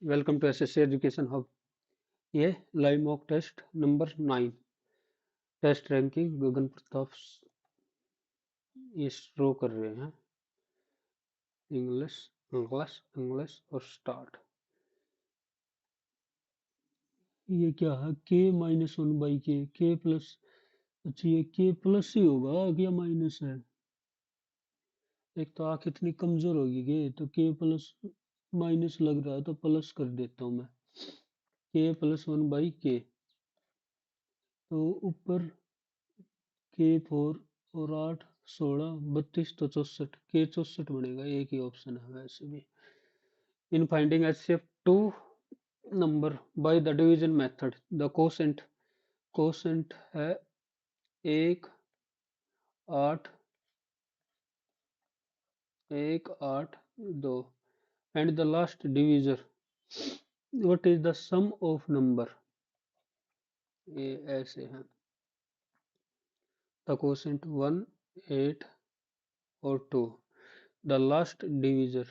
Welcome to SSC education hub. ये live mock test number 9 test ranking Gagan Pratap ये show कर रहे हैं। इंग्लिश इंग्लिश इंग्लिश और स्टार्ट। ये क्या है? के प्लस। अच्छा, ये के प्लस ही होगा या माइनस है? एक तो आंख इतनी कमजोर होगी कि तो के प्लस माइनस लग रहा है तो प्लस कर देता हूँ मैं। के प्लस 1/k तो ऊपर के 4 और 8 16 32 तो 64 के 64 बनेगा। एक ही ऑप्शन है वैसे भी। In finding HCF two number by the division method the quotient है 1 8 and the last divisor what is the sum of number. ये ऐसे है। द कोसेंट 1 8 और 2। द लास्ट डिवीजर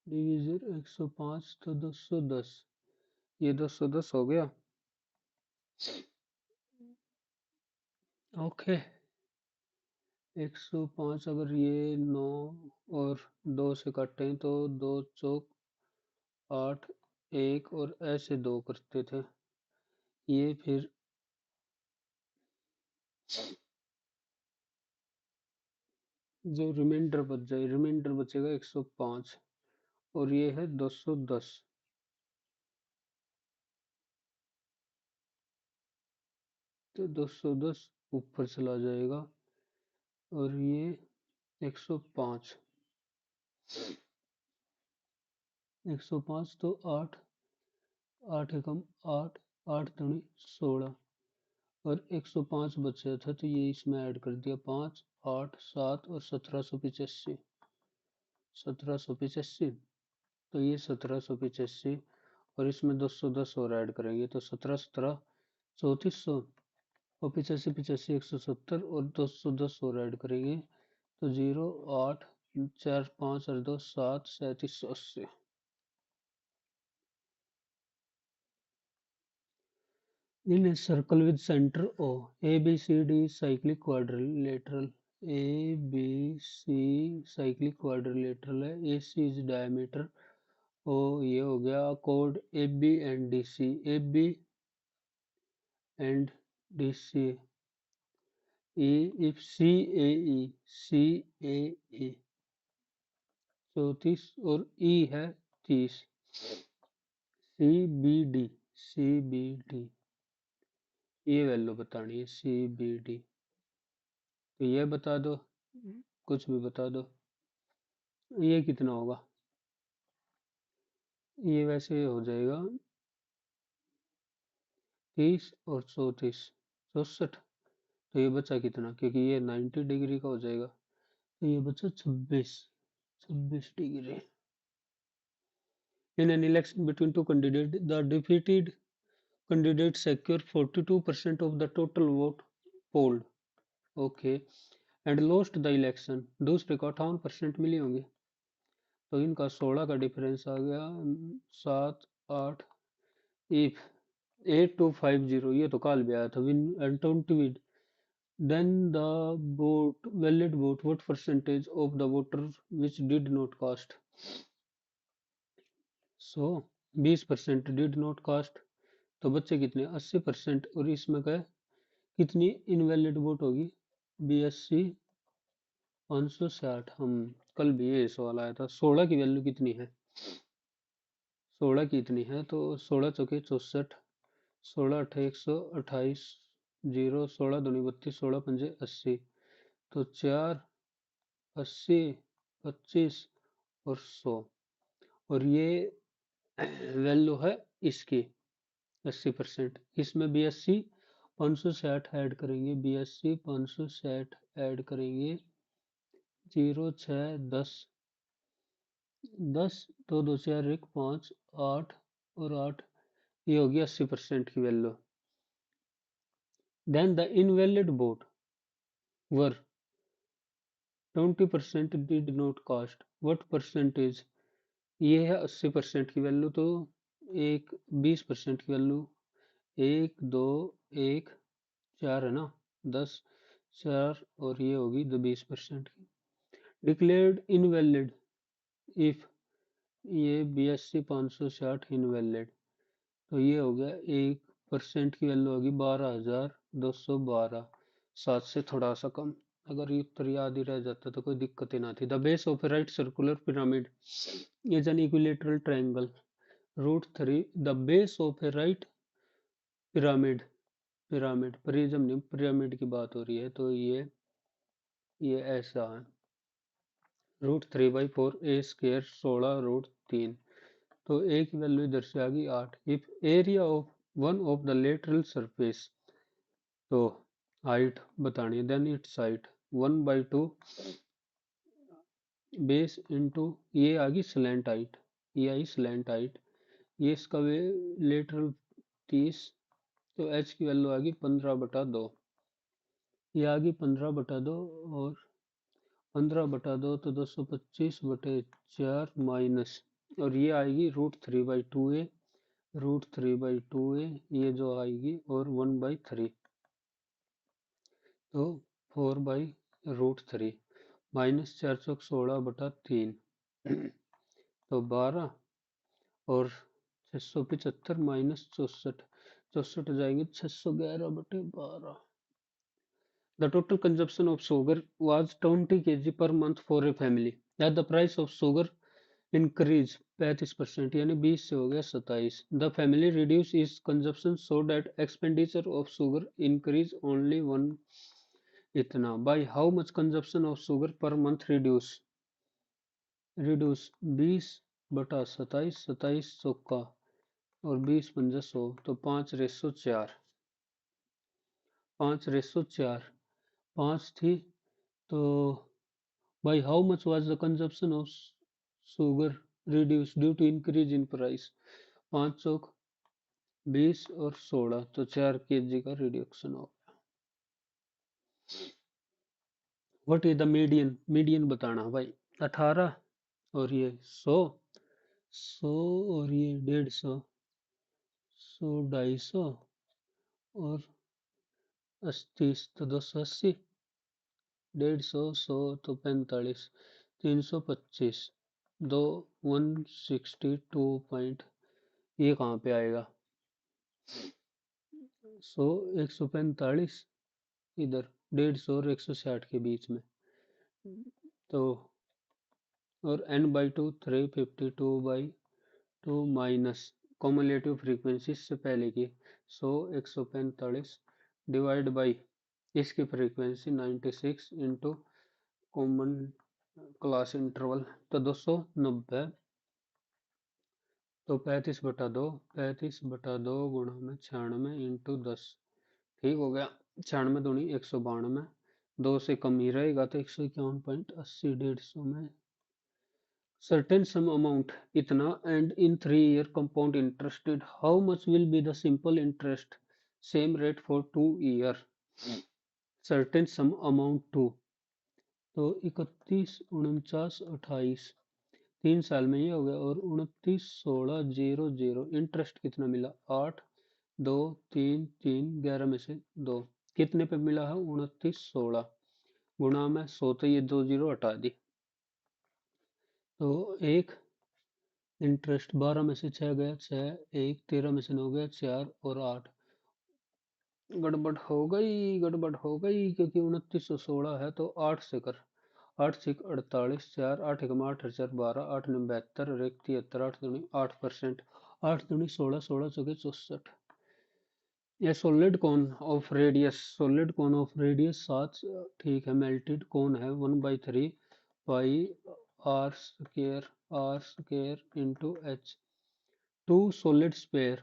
105 तो 210। ये 210 हो गया। ओके। 105 अगर ये 9 और 2 से काटें तो 2 चौक 8 1 और ऐसे 2 करते थे। ये फिर जो रिमाइंडर बचेगा 105 और ये है 210। तो 210 ऊपर चला जाएगा और ये 105 105 तो 8 8 एकम 8 8 दूनी 16 और 105 बचा था तो ये इसमें ऐड कर दिया 5 8 7 और 1785। 1785 तो ये 1785 और इसमें 210 और ऐड करेंगे तो 17 17 3400 और 85 85 170 और 210 और ऐड करेंगे तो 0 8 4 5 और 2 7 3780। In a circle with center O, ABCD is cyclic quadrilateral. ABC cyclic quadrilateral है। AC is diameter। O ये हो गया chord AB and DC। AB and DC। E if CAE 34 और E है 30। CBD ये वैल्यू बतानी है CBD। तो ये बता दो, कुछ भी बता दो। ये कितना होगा? ये वैसे हो जाएगा 30 और 34 64। तो ये बचा कितना, क्योंकि ये 90 डिग्री का हो जाएगा तो ये बचा 26 degree. In an election between two candidates, the defeated candidate secured 42% of the total vote polled, okay, and lost the election। दूसरे को 58% मिली होंगी तो इनका 16 का डिफरेंस आ गया। 7 8 if 8250 ये तो काल भी आया था। Win and twenty then the vote valid vote what percentage of the voter which did not cast। so 20% did not cast तो बच्चे कितने 80% और इसमें क्या कितनी इनवैलिड वोट होगी 82 560। हम कल भी ये सवाल आया था। 16 की वैल्यू कितनी है? 16 की इतनी है तो 16 चौके 64 16 अठे 128 0 16 दूनी 32 16 पंजे 80 तो 4 80 25 और 100 और ये वैल्यू है इसकी 80%। इसमें बी एस सी 560 ऐड करेंगे। बी एस सी 560 ऐड करेंगे 0 6 10 10 दो दो चार 1 5 8 और 8 ये होगी 80% की value. Then the invalid vote were 20% did not cast what percentage ये है 80% की वैल्यू, तो एक 20% की वैल्यू, एक दो एक चार है ना, 10 4, और ये होगी 20% की। डिक्लेयर्ड इनवैलिड इफ, ये BSC 560 इनवैलिड, तो ये हो गया 1% की वैल्यू होगी 12,212, 7 से थोड़ा सा कम। अगर ये उत्तर याद ही रह जाता तो कोई दिक्कत ही ना थी। The base of A right circular pyramid is an equilateral triangle. √3, the base of A right pyramid, pyramid prism नहीं, पिरामिड की बात हो रही है, तो ये ऐसा है। √3/4 A² 16 √3, तो ए की वैल्यू इधर से आ गई 8। If area of one of the lateral surface, तो हाइट बतानी है, then it's height 1/2 base into, ये आ गई स्लैंट हाइट, ये आई स्लैंट हाइट, ये इसका लेटरल 30, तो एच की वैल्यू आ गई 15/2, ये आ गई 15/2, और 15/2 तो 225/4 माइनस, और ये आएगी √3/2a, √3/2a, ये जो आएगी, और 1/3, तो 4/√3 माइनस 416/3, तो 12, और 675 माइनस 64, 64 जाएंगे 611/12। The total consumption of sugar was 20 kg per month for a family. At the price of sugar increase 35%, यानी 20 से हो गया 27। The family reduce its consumption so that expenditure of sugar increase only one, इतना। By how much consumption of sugar per month reduce 20/27, 27 चौका, और 20×5 100, तो 5/4, 5/4, 5 थी, तो by how much was the consumption of sugar reduced due to increase in price, 5 चौक 20 और 16, तो 4 kg का रिड्यूक्शन हो गया। What is the median, median बताना भाई। 18, और ये 100, 100, और ये 150, 100, 250, और 38, तो 280, 150, 100, तो 45, 325, दो 162 पॉइंट, ये कहाँ पे आएगा, 100, 145, इधर 150 और 160 के बीच में, तो, और n/2 352/2 माइनस कॉमुलेटिव फ्रीक्वेंसी से पहले की 100, 145 डिवाइड बाई इसकी frequency 96 into common class interval, तो 290, तो 35/2, 35/2 गुणा में 96 इंटू 10, ठीक हो गया। 96 दूनी 192, 2 से कम ही रहेगा, तो 151.80, 150 में certain sum amount, इतना, and in 3 year compound interested, how much will be the simple interest, same rate for 2 year, certain sum amount to, तो 31, 49, 28, 3 साल में ये हो गया, और 29, 16, 0, 0, इंटरेस्ट कितना मिला 8, 2, 3, 3, 11 में से 2, कितने पे मिला है 29, 16, गुणा में 100, तो ये 2 0 हटा दी, तो एक इंटरेस्ट 12 में से 6 गया 6, 1 13 में से 9 गया 4, और 8, गड़बड़ हो गई, गड़बड़ हो गई, क्योंकि 2916 है, तो 8 से कर, 8 6 48, 4 8 1 8 4 12, 8 9 72, और 1 73, 8 दूनी 8%, 8 दूनी 16, 16 चौके 64। ये solid cone of radius, solid cone of radius 7, ठीक है, मेल्टेड कोन है 1/3 pi r² into h, two solid sphere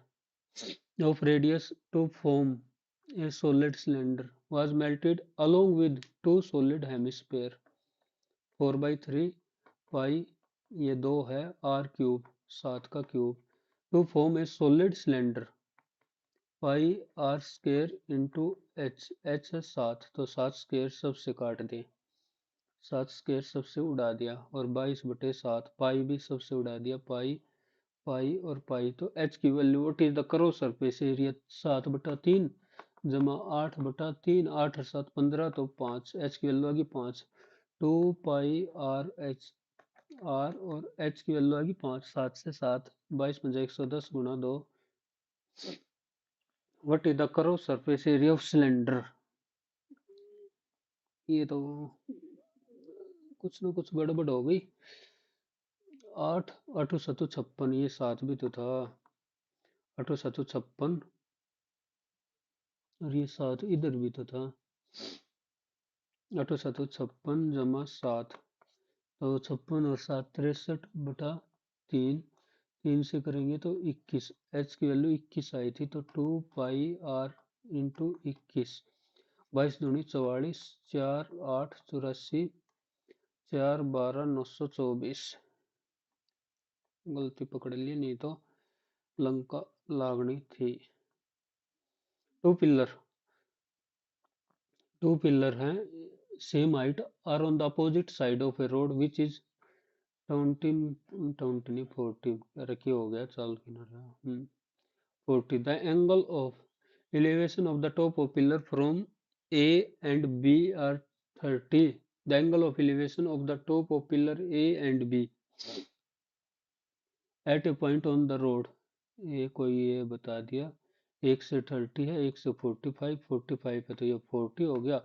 of radius to form a solid cylinder was melted along with two solid hemisphere, 4/3 पाई, ये 2 है r³ 7 का cube, to form a solid cylinder, pi r² into h, h है 7, तो 7 square सबसे काट दें, 7 square सबसे उड़ा दिया और 22/7 पाई भी सबसे उड़ा दिया, पाई पाई और पाई। तो एच की value what is the cross surface area 7/3 जमा 8/3, 8 और 7 15 तो 5, एच की वैल्यू आ गई 5। 2 पाई आर एच आर और एच की वैल्यू आ गई 5, 7 से 7 22 × 110 × 2। What is the cross surface area of cylinder. ये तो कुछ ना कुछ गड़बड़ हो गई। 8 8 7 56, ये 7 भी तो था, 8 7 56 और ये 7 इधर भी तो था, 8 7 56 जमा 7 तो 56 और 7 63/3, 3 से करेंगे तो 21, एच की वैल्यू 21 आई थी तो 2 पाई आर इंटू 21, 22 दूनी 44, 4 8 84, 4 12 924। गलती पकड़ ली, नहीं तो लंका लागनी थी। टू पिलर हैं, same height, are on the opposite side of a road which is 20 20 40 रखी हो गया चाल किनारा 40। The angle of elevation of the top of pillar from A and B are 30. The angle of elevation of the top of pillar A and B at a point on the road, ये कोई ये बता दिया, एक से 30 है, एक से 45, 45 है तो ये 40 हो गया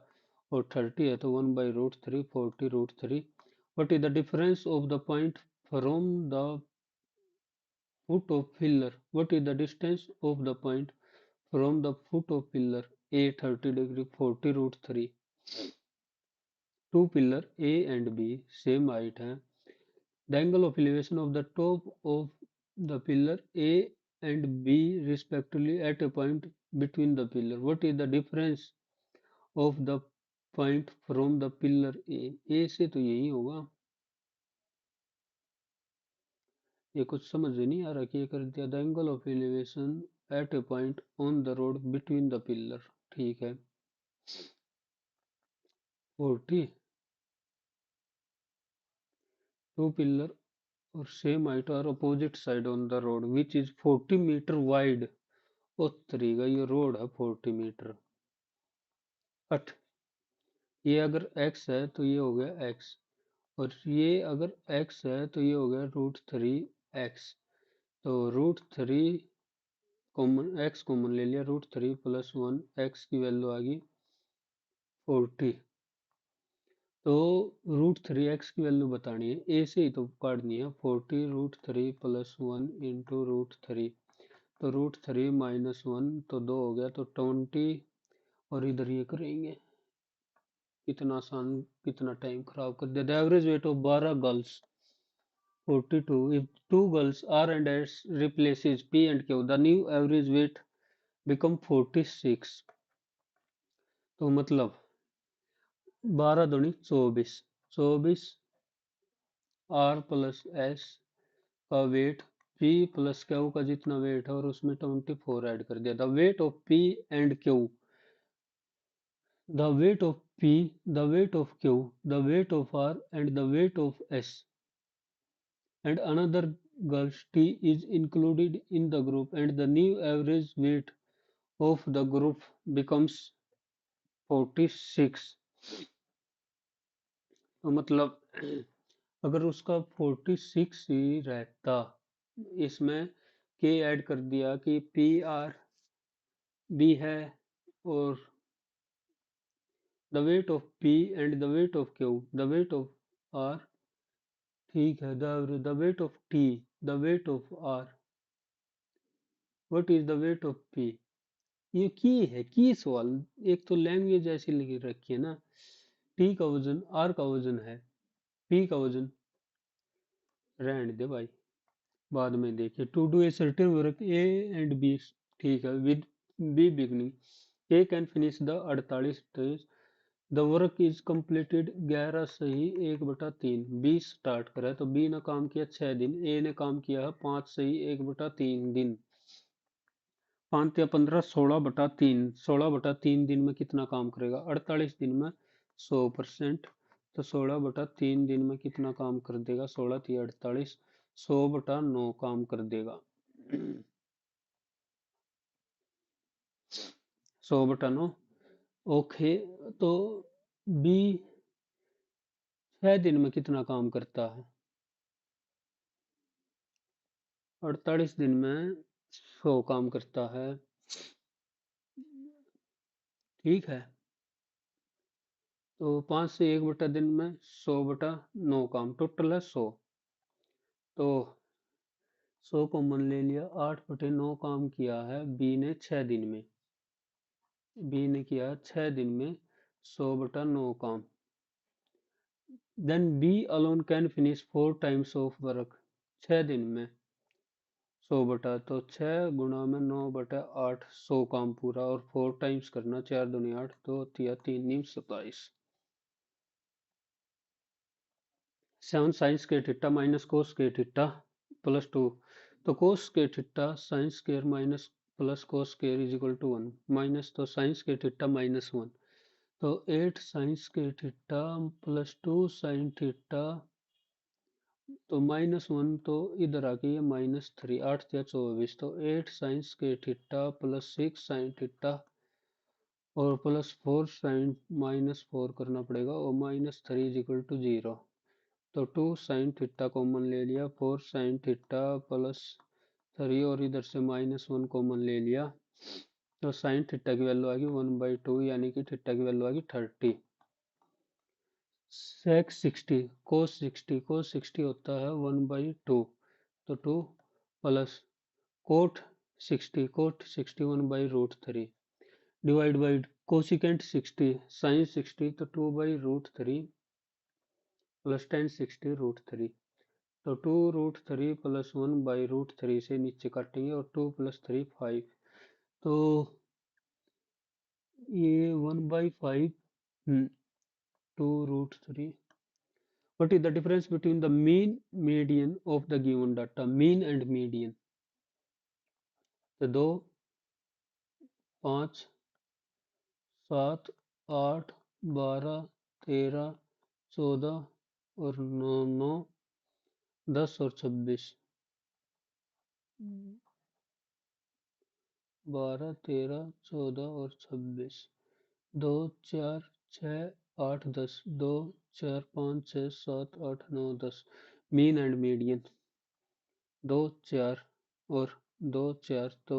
और 30 है तो 1/√3, 40√3। What is the difference of the point from the foot of pillar? What is the distance of the point from the foot of pillar A 30 degree 40√3? Two pillar A and B same height है. The angle of elevation of the top of the pillar A and B respectively at a point between the pillar. What is the difference of the point from the pillar A? A से तो यही होगा, ये कुछ समझ नहीं आ रहा कि ये कर दिया। The angle of elevation at a point on the road between the pillar, ठीक है 40, टू पिलर और सेम हाइट और opposite side on the road which is 40 metre wide. उत्तरीगा ये रोड है 40 मीटर। 8, ये अगर x है तो ये हो गया x और ये अगर x है तो ये हो गया √3x। तो √3 कॉमन, x कॉमन ले लिया, √3 + 1, x की वैल्यू आ गई 40। तो √3x की वैल्यू बतानी है, a से ही तो काटनी है, 40 √3 + 1 इंटू √3 तो √3 - 1 तो 2 हो गया तो 20 और इधर ये करेंगे। कितना आसान, कितना टाइम खराब कर दिया। The average weight of 12 girls 42। If 2 girls R and S replaces P and Q, the new average weight become 46। तो मतलब 12 दूनी 24, 24 R + S का वेट P + Q का जितना वेट है और उसमें 24 ऐड कर दिया। The weight of P and Q, the weight of P, the weight of Q, the weight of R and the weight of S and another girls T is included in the group and the new average weight of the group becomes 46। तो मतलब अगर उसका 46 ही रहता, इसमें K add कर दिया कि P R B है और the weight of P and the weight of Q, the weight of R, ठीक है, the weight of T, the weight of R, what is the weight of P। ये की है की सवाल, एक तो लैंग्वेज ऐसी लिखी रखी है ना, T का वजन R का वजन है, P का वजन रहने दे भाई, बाद में देखिए। To do a certain work A and B, ठीक है, with B beginning A can finish the 48 days, the work is completed 11 सही 1/3। बी स्टार्ट करा तो बी ने काम किया 6 दिन, ए ने काम किया है 5 सही 1/3 दिन। 5 या 15 16/3, 16/3 दिन में कितना काम करेगा, 48 दिन में 100%। तो 16/3 दिन में कितना काम कर देगा? 16 3 48, 100/9 काम कर देगा। 100/9। ओके, तो बी 6 दिन में कितना काम करता है? 48 दिन में 100 काम करता है। ठीक है, तो 5 से 1/दिन में 100/9 काम, टोटल है 100। तो 100 कॉमन ले लिया, 8/9 काम किया है बी ने 6 दिन में। बी ने किया 6 दिन में 100/9 काम। Then B alone can finish 4 times of work. 6 दिन में 100 तो 6 गुणा में 9/8, 100 काम पूरा, और 4 टाइम्स करना, 4 दूनी 8, 2 तिया 3 नीम 27। 7 साइंस के थीटा माइनस कोस के थीटा +2। तो कोस के थीटा sine square minus plus cos square is equal to 1, minus तो साइंस के थीटा -1, तो 8 साइंस के थीटा +2 साइन थीटा, तो -1 तो इधर आ गई है -3, 8 या 24, तो 8 साइंस के थीटा +6 साइन थीटा और +4 साइन -4 करना पड़ेगा, और -3 इज इक्वल टू 0। तो 2 साइन थीटा कॉमन ले लिया, 4 साइन थीटा +3, और इधर से -1 कॉमन ले लिया, तो साइन थीटा की वैल्यू आ गई 1/2, यानी कि थीटा की वैल्यू आ गई 30। सेक 60 कोस 60 होता है 1/2, तो 2 plus cot 60 1/√3 divide by cosecant 60 sine 60, तो 2/√3 प्लस टेन 60√3, तो 2√3 प्लस 1/√3 से नीचे काटेंगे, और 2 + 3 5, तो ये 1/5, 2√3। What is the difference between the mean median of the given data? Mean and median, तो 2 5 7 8 12 13 14 और 9 9 10 और 26, 12 13 14 और 26, 2 4 6 8 10, 2 4 5 6 7 8 9 10, मीन एंड मीडियन 2 4 और 2 4, तो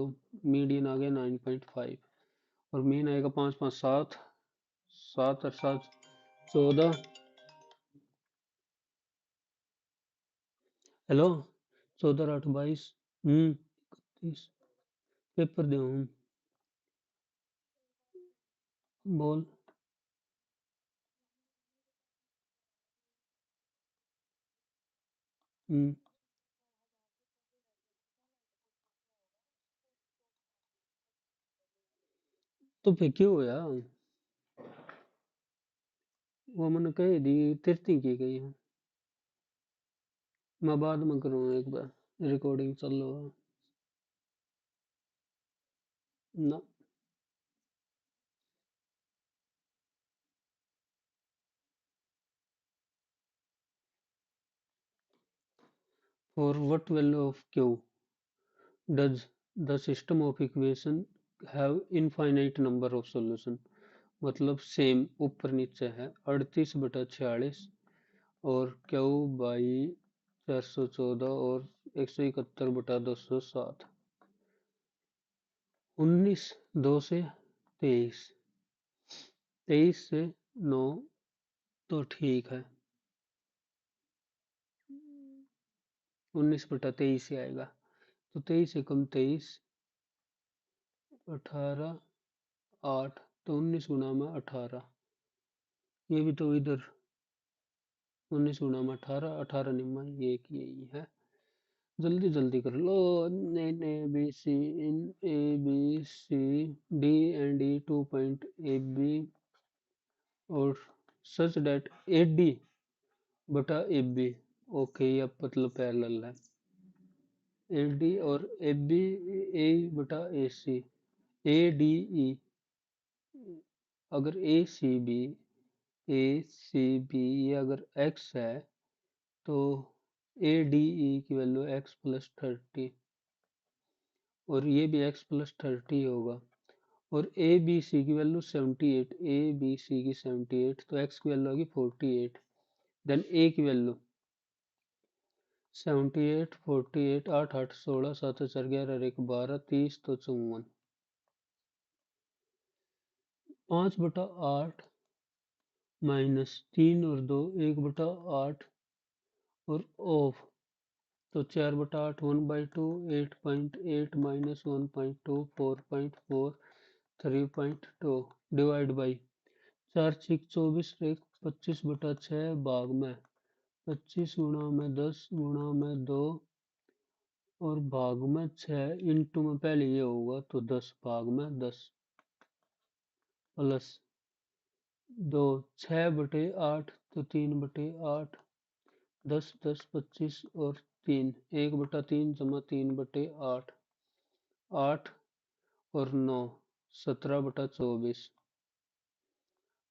मीडियन आ गया 9.5, और मीन आएगा 5 5 7, 7 और 7 14। हेलो, 14 8 22, 31, पेपर दे बोल। तो फिर क्यों होया? वो मैंने कह दी, तिरती की गई है। मैं बाद में करूँ एक बार, रिकॉर्डिंग चल रहा है ना। For what value of Q does the system of equation have infinite number of solution? मतलब सेम ऊपर नीचे है, 38/46 और Q बाई 414 और 171/207, 19 2 से 23, 23 से 9, तो ठीक है 19/23 से आएगा, तो 23 से कम 23, 18 8, तो 19 गुना में 18, ये भी तो इधर 19 गुना में 18, 18 निम्मा, ये एक यही है। जल्दी जल्दी कर लो। In A B C, in A B C D and E 2 point A B और सच डेट ए डी बटा ए बी। ओके, ये मतलब पैरेलल है। ए डी और ए बी, ए बटा ए सी, ए डी ई, अगर ए सी बी ए C B ये अगर x है तो ए डी ई की वैल्यू x+30 और ये भी x+30 होगा और ए बी सी की वैल्यू 78 ए बी सी की 78 तो x की वैल्यू होगी 48 देन ए की वैल्यू 78 48 8 8 16 7 4 11 1 12 30 तो 54 5/8 -3 और 2 1/8 और ऑफ तो 4/8 1/2 8.8 -1.2 4.4 3.2 डिवाइड बाई 4 6 24 एक 25/6 भाग में 25 गुणा में 10 गुणा में 2 और भाग में 6 इंटू में पहले ये होगा तो 10 भाग में 10 प्लस 2 6/8 तो 3/8 10 10 25 और 3 1/3 जमा 3/8 8 और 9 17/24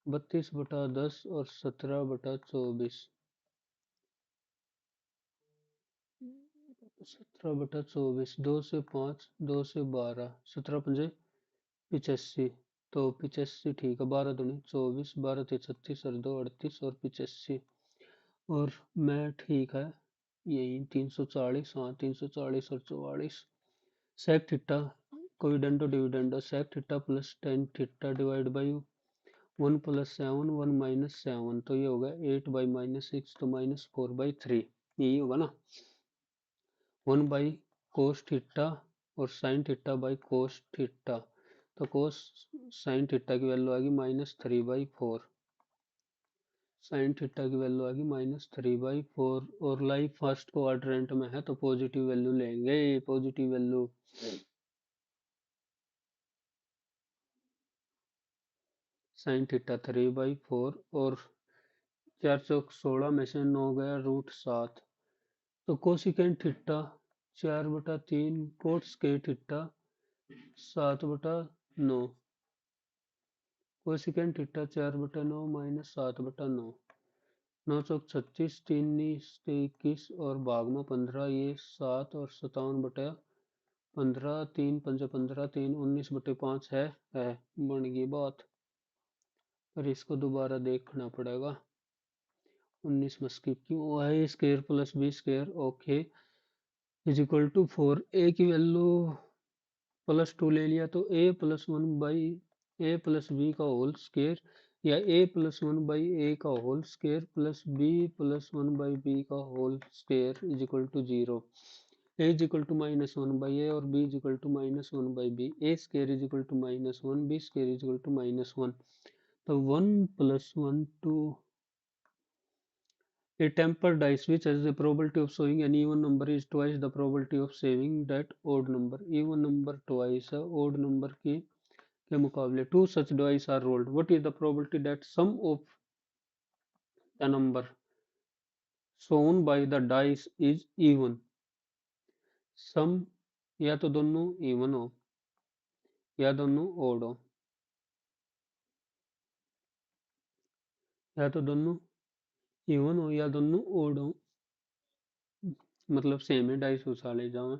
32/10 और 17/24 17/24 2 से 5 2 से 12 17 85 तो 85 ठीक है 12 दूनी 24 12 × 36 और 2 38 और 85 और मैं ठीक है यही 340 हाँ 340 और 44 sec theta componendo dividendo sec theta plus tan theta divide by 1 + 7 1 - 7 तो ये होगा 8/-6 तो -4/3 यही होगा ना 1/cos थीटा और sin theta by cos theta तो cos sin थीटा की वैल्यू आएगी -3/4 sin थीटा की वैल्यू आएगी -3/4 और लाइफ फर्स्ट क्वाड्रेंट में है तो पॉजिटिव वैल्यू लेंगे पॉजिटिव वैल्यू sin थीटा 3/4 और 4 चौक 16 में से 9 गया √7 तो cosecant theta 4/3 coat square theta 7/9 cosecant theta 4/9 -7/9 9 चौक 36 3 21 और भाग में 15 ये 7 और 57/15 3 पंजे 15 3 19/5 है बन गई बात पर इसको दोबारा देखना पड़ेगा 19 में स्किप क्यों है square plus B square okay is equal to 4 A की वैल्यू +2 ले लिया तो a + 1/a + b का होल स्क्वायर या a + 1/a का whole square plus b + 1/b का whole square is equal to 0 a is equal to -1/a और b is equal to -1/b a square is equal to -1 b square is equal to -1 तो 1 + 1 2 a tempered dice which has the probability of showing an even number is twice the probability of saving that odd number. Even number twice है odd number के मुकाबले. Two such dice are rolled. What is the probability that sum of the number shown by the dice is even? Sum या तो दोनों even हो या दोनों odd हो या तो दोनों even हो या दोनों odd हो मतलब सेम है डाइस उछाले जाओ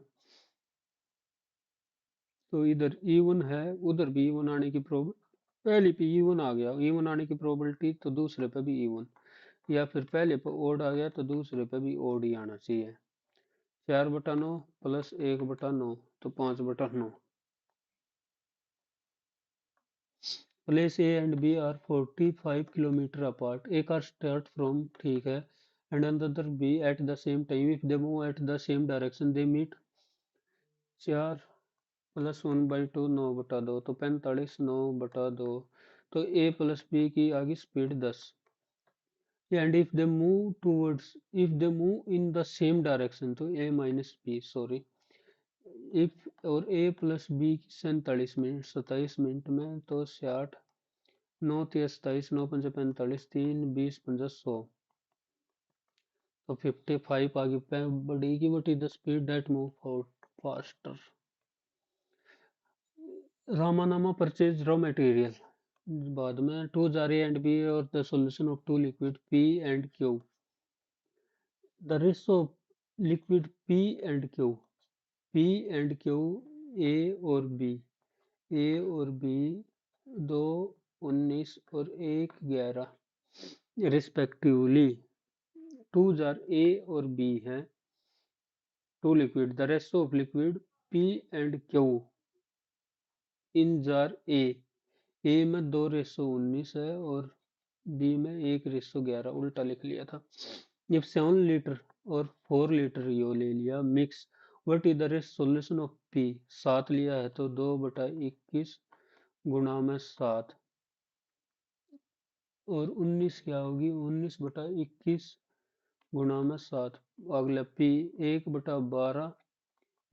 तो इधर इवन है उधर भी इवन आने की पहले पे इवन आ गया इवन आने की प्रोबेबिलिटी तो दूसरे पे भी इवन या फिर पहले पे ओड आ गया तो दूसरे पे भी ओड ही आना चाहिए 4/9 प्लस 1/9 तो 5/9 place A and B are 45 kilometre apart a car start from ठीक है and another B at the same time if they move at the same direction they meet 4 + 1/2 9/2 तो 45 9/2 तो ए प्लस बी की आगे speed 10 and if they move in the same direction तो a minus b sorry if और a plus b 47 minute 27 minute में तो 60 9 × 27 9 × 5 45 3 20 50 100 तो 55 आगे बढ़ेगी what is the speed that move faster रामानामा परचेज रॉ मटेरियल बाद में 2 jar A and B or the solution of two liquid P and Q. The ratio of liquid P and Q. P and Q, A और B, A और B 2 19 और 1 11 respectively. 2 jar A और B है, two liquid. The ratio of liquid P and Q in jar A में 2:19 है और B में 1:11, उल्टा लिख लिया था। जब 7 लीटर और 4 लीटर यो ले लिया mix, what is the rest solution of P, 7 लिया है तो 2/21 गुणा में 7 और 19 क्या होगी, 19/21 गुणा में 7। अगला पी 1/12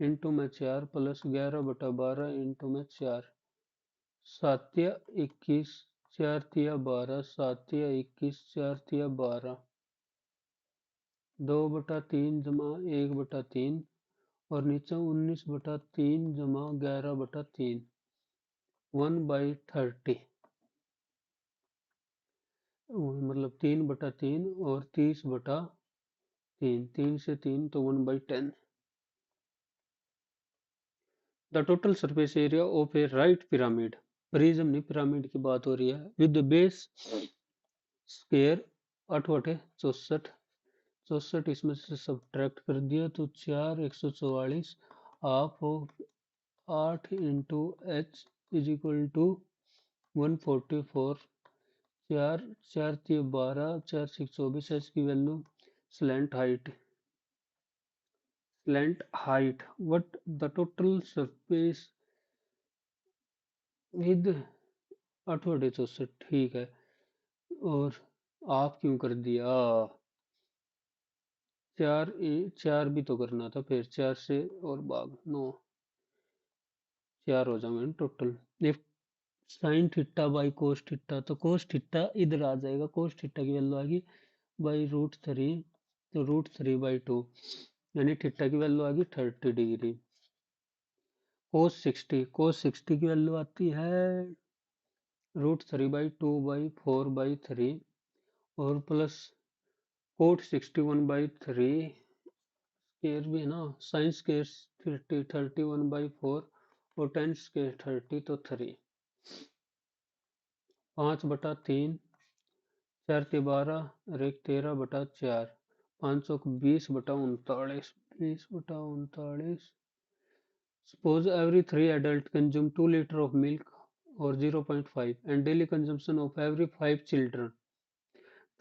इंटू में 4 प्लस 11/12 इंटू में 4, 7×21 4×12 7×21 4×12 2/3 जमा 1/3 और नीचे 19/3 जमा 11/3 1/30 मतलब 3/3 और 30/3 3 से 3 तो 1/10। The total surface area of A right pyramid, prism नहीं पिरामिड की बात हो रही है, विद बेस स्क्वायर 8/64 64 इसमें से सब्ट्रैक्ट कर दिया तो 4 144 half of 8 into h is equal to 144 4 4 12 4 6 24 h की value. Slant height what the total surface with 8/64 ठीक है। और आप क्यों कर दिया, 4 भी तो करना था, फिर 4 से और भाग 9 4 हो जाएंगे total. If sine theta by cos theta, तो कोस थीटा इधर आ जाएगा, कोस थीटा की वैल्यू आएगी √3, तो √3/2 यानी थीटा की वैल्यू आ गई 30 डिग्री। कोस 60 की वैल्यू आती है √3/2/4/3 और प्लस कोट 61/3 स्केयर भी है ना, साइन स्केयर 31/4 और टेन स्केयर 30 तो 3 5/3 4×12 और 1 13/4 520/39 20/39। Suppose every 3 adults consume 2 liters of milk or 0.5 and daily consumption of every 5 children।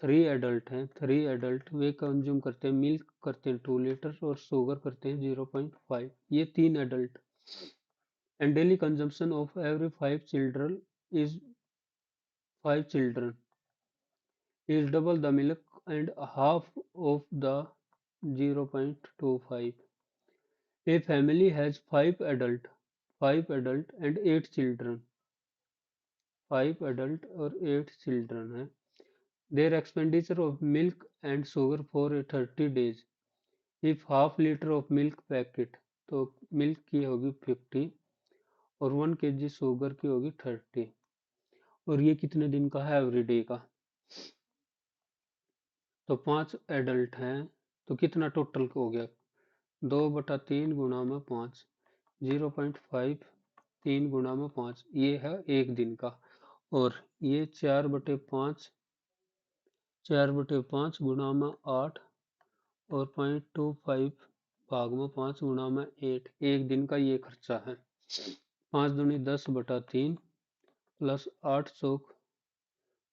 3 adult way consume करते हैं, मिल्क करते हैं 2 लीटर और शुगर करते हैं 0.5, ये 3 adult. And daily consumption of every 5 children is 5 children is double the milk and half of the 0.25। A family has 5 adult and 8 children, 5 adult और 8 children है। Their expenditure of milk and sugar for 30 days, if half liter of milk packet, तो milk की होगी 50 और 1 kg sugar की होगी 30, और ये कितने दिन का है, एवरीडे का। तो 5 एडल्ट हैं तो कितना टोटल हो गया, 2/3 गुणा में 5 0.5 3 गुणा में 5, ये है एक दिन का। और ये 4/5 गुणा में 8 और 0.25 भाग में 5 गुणा में 8, एक दिन का ये खर्चा है। 5 दूनी 10/3 प्लस 8 चौक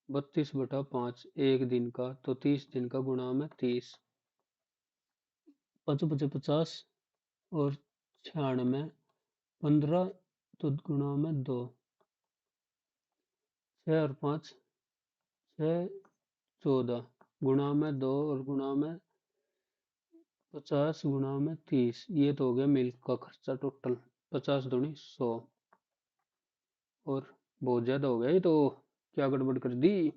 32/5 एक दिन का, तो 30 दिन का गुणा में 30 5 5 50 और 96 15 तो गुणा में 2 6 और 5 6 14 गुणा में 2 और गुणा में 50 गुणा में 30, ये तो हो गया मिल्क का खर्चा टोटल। 50 दूनी 100 और बहुत ज्यादा हो गया ये तो, क्या गड़बड़ कर दी।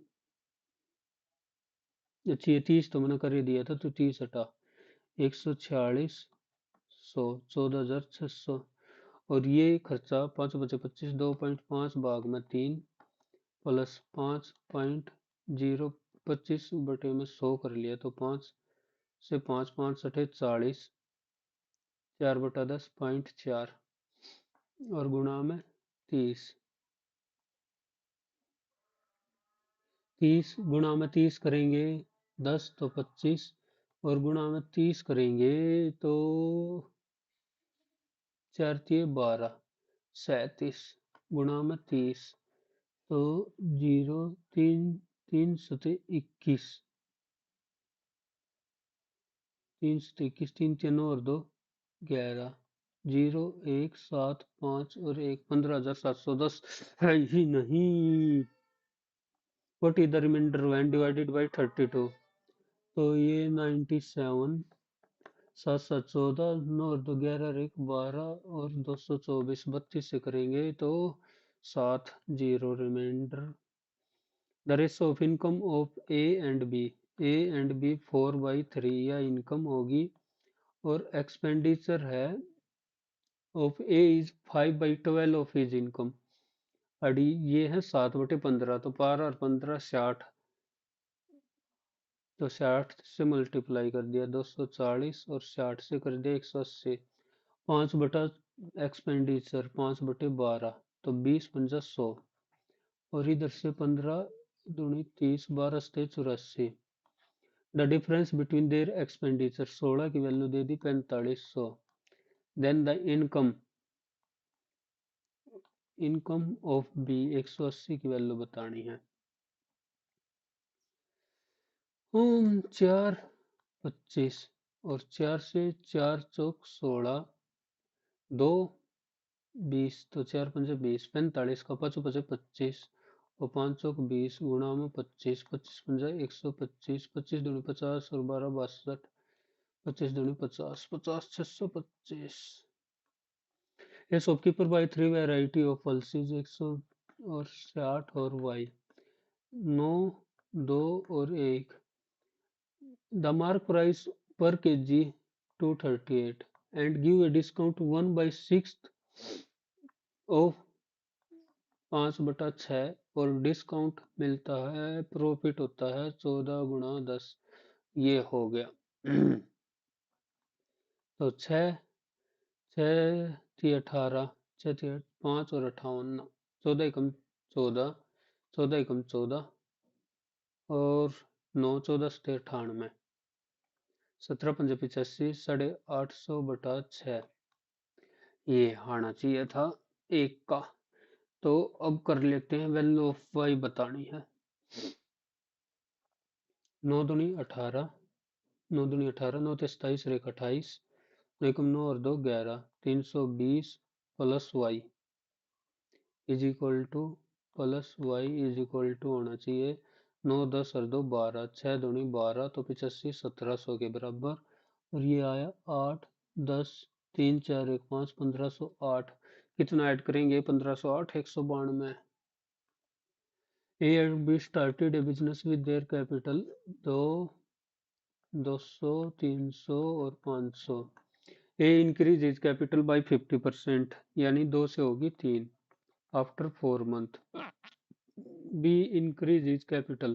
अच्छा ये 30 तो मैंने कर ही दिया था, तो 30 हटा 146 100 14,600 और ये खर्चा 5 बचे 25 2.5 भाग में 3 प्लस 5.025 बटे में 100 कर लिया तो 5 से 5 5 सठे 40, 4/10.4 और गुणा में 30। 30 गुणा में 30 करेंगे 10 तो 25 और गुणा में 30 करेंगे तो 4×3 = 12, 37 गुणा में 30 तो 0 3 3 सते 21, 3 सते 21, 3 3 और 2 11, 0 1 7 5 और 1 15,710 है ही नहीं। What is the remainder when divided by 32? तो ये 97, 7 7 14, 9 और 2 11 और 1 12 और 224, 32 से करेंगे तो 7 0 reminder. The ratio of income of A and B, A and B 4/3 या इनकम होगी और एक्सपेंडिचर है of A is 5/12 of his income। अड़ी ये है 7/15 तो 12 और 15 60, तो 60 से मल्टीप्लाई कर दिया 240 और 60 से कर दिया 180। 5 बटा एक्सपेंडिचर 5/12 तो 20×5 = 100 और इधर से 15 दूनी 30, 12 सते 84। The difference between their expenditure 16 की वैल्यू दे दी 4500। Then the income of B 180 की वैल्यू बतानी है। 4 25 और 4 से 4 चौक 16, 2 20 तो 4 पंजे 20, 45 का 5 पचे 25 और 5 चौक 20 गुणा में 25, 25 पंजा 125, 25 दूनी 50 और 12 62, 25 दूनी 50, 50 625। A shopkeeper buy 3 variety of pulses 160 और वाई 9 2 और 1। The mark price per kg 238 and give a discount 1/6 of 5/6 और डिस्काउंट मिलता है, प्रॉफिट होता है 14×10। ये हो गया। तो 6 6 18, 6 5 और 58, 14 एकम 14, 14 एकम 14 और 9 14 सते 98, 17 पंजे 85, 850/6 ये आना चाहिए था 1 का। तो अब कर लेते हैं वैल्यू ऑफ वाई बतानी है। 9 दूनी 18, 9 दूनी 18, 9 27 और 1 28, 9 और 2 11, 320 plus Y is equal to होना चाहिए 9 10 और 2 12, 6 दूनी 12 तो 85 1700 के बराबर और ये आया 8 10 3 4 1 5 1508। कितना ऐड करेंगे 1508 192। A and B started a business with their capital तो 200 300 और 500। A increase his capital by 50% यानी 2 से होगी 3 after 4 month। B increase his capital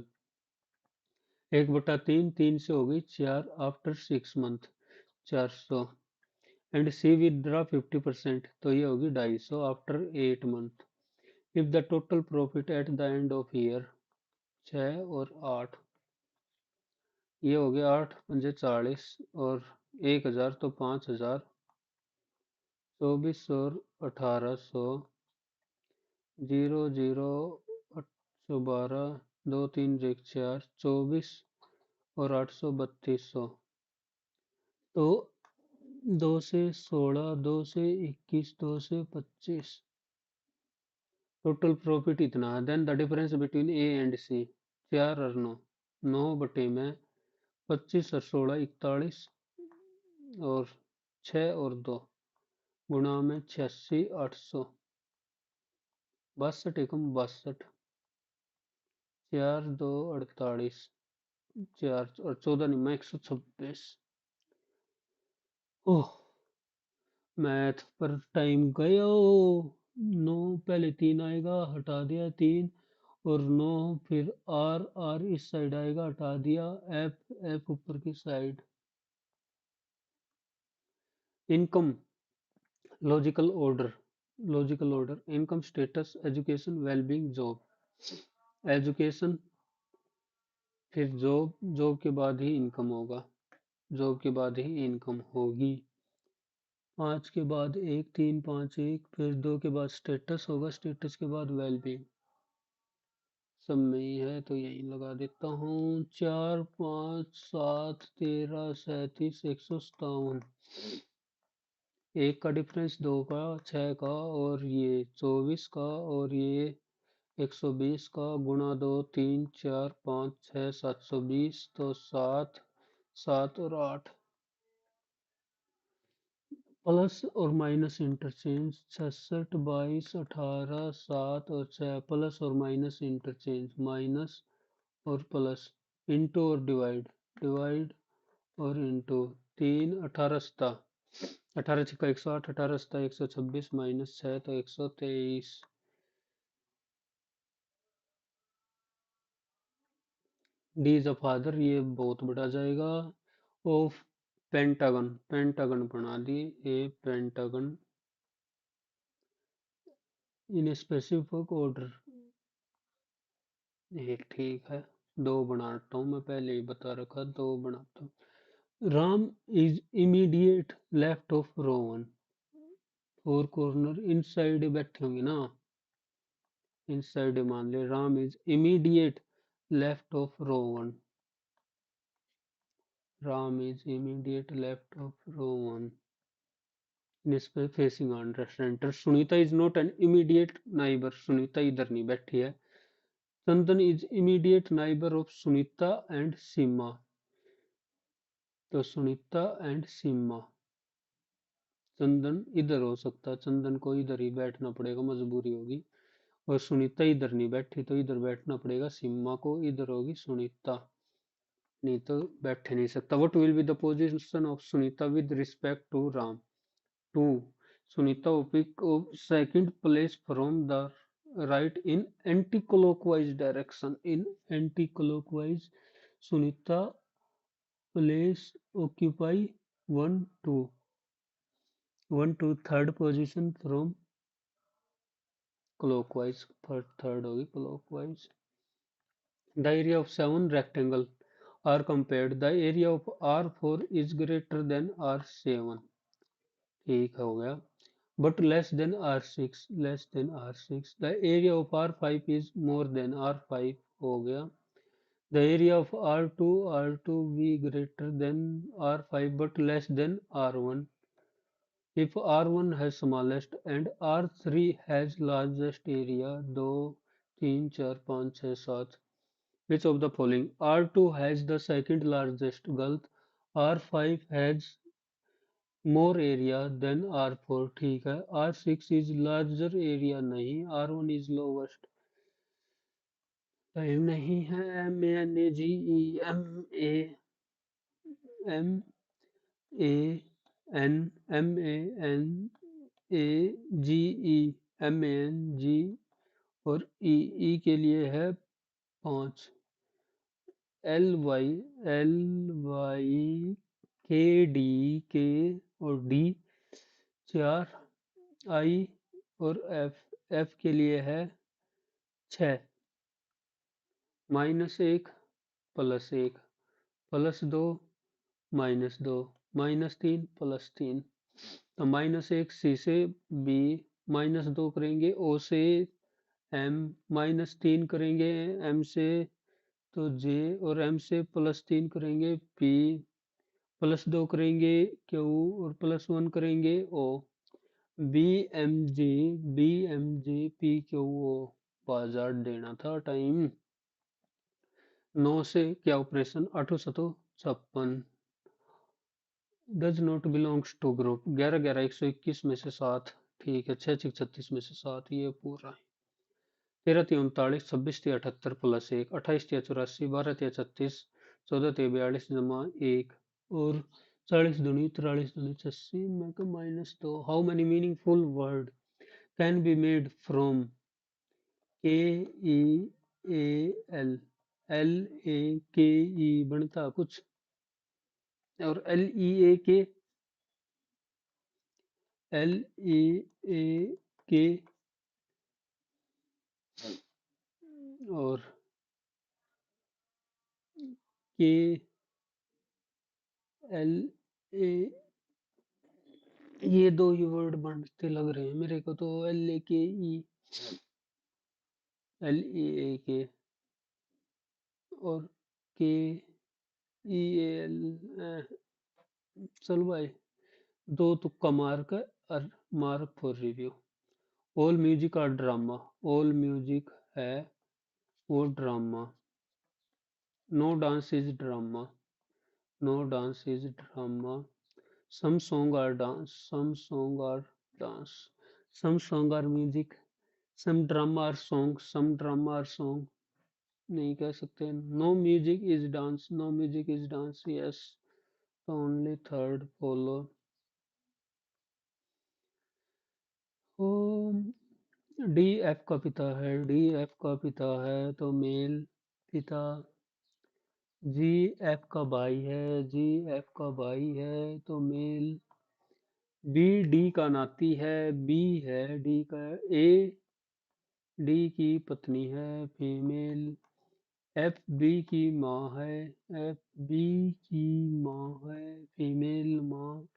1/3 3 से होगी 4 after 6 month 400 and C withdraw 50% तो ये होगी 250 after 8 month। If the total profit at the end of year 6 और 8, ये हो गया 8 पंजे 40 और 1000 तो 5000, 24 और 1800, 0 0 812, 2 3 1 4, 24 और 800 3200। तो 2 से 16, 2 से 21, 2 से 25 टोटल प्रॉफिट इतना है। Then the difference between A and C 4 और 9, 9 बटे में 25 और 16 41 और 6 और 2 गुणा में 86 800, 62 एकम 62, 4 2 48, 4 और 14 निम्मा 126। ओह मैथ पर टाइम गयो। 9 पहले 3 आएगा हटा दिया 3 और 9, फिर आर, आर इस साइड आएगा, हटा दिया, एफ, एफ ऊपर की side. Income, logical order, logical order, income, status, education, wellbeing, job. Education, फिर जॉब, जॉब के बाद ही इनकम होगा, जॉब के बाद ही इनकम होगी। 5 के बाद 1, 3, 5, 1, फिर 2 के बाद स्टेटस होगा, स्टेटस के बाद वेलबींग। सब में ही है तो यही लगा देता हूँ। 4, 5, 7, 13, 37, 157। एक का डिफरेंस, 2 का, 6 का, और ये 24 का, और ये 120 का, गुणा 2, 3, 4, 5, 6, 720, तो 7, 7 और 8। प्लस और माइनस इंटरचेंज, 66, 22, 18, 7 और 6, प्लस और माइनस इंटरचेंज, माइनस और प्लस, इंटू और डिवाइड, डिवाइड और इंटू, 3, 18 सता, 18 छिक्का 108, 18 सता 126, माइनस 6 तो 123। डी इज अ फादर, ये बहुत बड़ा जाएगा। ऑफ पेंटागन, पेंटागन बना दिए, ए पेंटागन इन स्पेसिफिक ऑर्डर, ये ठीक है। 2 बनाता हूँ, मैं पहले ही बता रखा, 2 बनाता हूँ। Ram is immediate left of row 1, 4 corner inside बैठे होंगे ना, इनसाइड मान ले, Ram is immediate left of row 1, Ram is immediate left of row 1, इस पे facing on centre. Sunita is not an immediate neighbour, Sunita इधर नहीं बैठी है। Chandan is immediate neighbour of Sunita and Seema, तो सुनीता एंड सीमा, चंदन इधर हो सकता है, चंदन को इधर ही बैठना पड़ेगा, मजबूरी होगी। और सुनीता इधर नहीं बैठी तो इधर बैठना पड़ेगा, सीमा को इधर होगी सुनीता, नहीं तो बैठ नहीं सकता। What will be the position of Sunita with respect to Ram? 2, Sunita will pick up second place from the right in anti-clockwise direction, in anti-clockwise, sunita place occupy 1, 2, 1 to third position from clockwise, third होगी clockwise। The area of 7 rectangle are compared, the area of R4 is greater than R7, ठीक हो गया, but less than R6, less than R6, the area of R5 is more than R5 हो गया, the area of R2, R2 be greater than R5 but less than R1, if R1 has smallest and R3 has largest area, 2, 3, 4, 5, 6, 7, which of the following? R2 has the second largest गलत, R5 has more area than R4, ठीक है, R6 is larger area नहीं, R1 is lowest, time नहीं है। MANEGEMAN और ई के लिए है 5, LY के और डी 4, आई और एफ के लिए है 6, -1 +1 +2 -2 -3 +3, तो -1 सी से बी, -2 करेंगे ओ से एम, -3 करेंगे एम से तो जे, और एम से +3 करेंगे पी, +2 करेंगे क्यू और +1 करेंगे O, B M J, B M J P Q O. बाजार देना था टाइम। 9 से क्या ऑपरेशन, 8 सतो 56, does not belongs to group, 11 11 121 में से 7, ठीक है, 6 6 36 में से 7, ये पूरा है। 13 3 39, 26 3 78 +1, 28 3 84, 12 3 36, 14 3 42 जमा 1, और 40 दूनी 43 दूनी 86 में का -2। How many meaningful word can be made from के ई ए एल, एल ए के ई बनता कुछ, और एल ई ए के, एल ई ए के, और के एल ए, ये दो ही वर्ड बनते लग रहे हैं मेरे को तो, एल ए के ई, एल ई ए के, और के ई एल, चल भाई दो तुक्का मार कर, और mark for review. All music और ड्रामा, ऑल म्यूजिक है वो drama, no dance is drama, no dance is drama, some song are dance, some song are dance, some song are music, some drama are song, some drama are song, नहीं कह सकते। No music is dance, no music is dance, yes, only third follow. D F का पिता है, D F का पिता है तो मेल पिता, जी एफ का भाई है, जी एफ का भाई है तो मेल, बी डी का नाती है, बी है डी का, ए डी की पत्नी है फीमेल, एफ बी की माँ है, एफ बी की माँ है फीमेल माँ,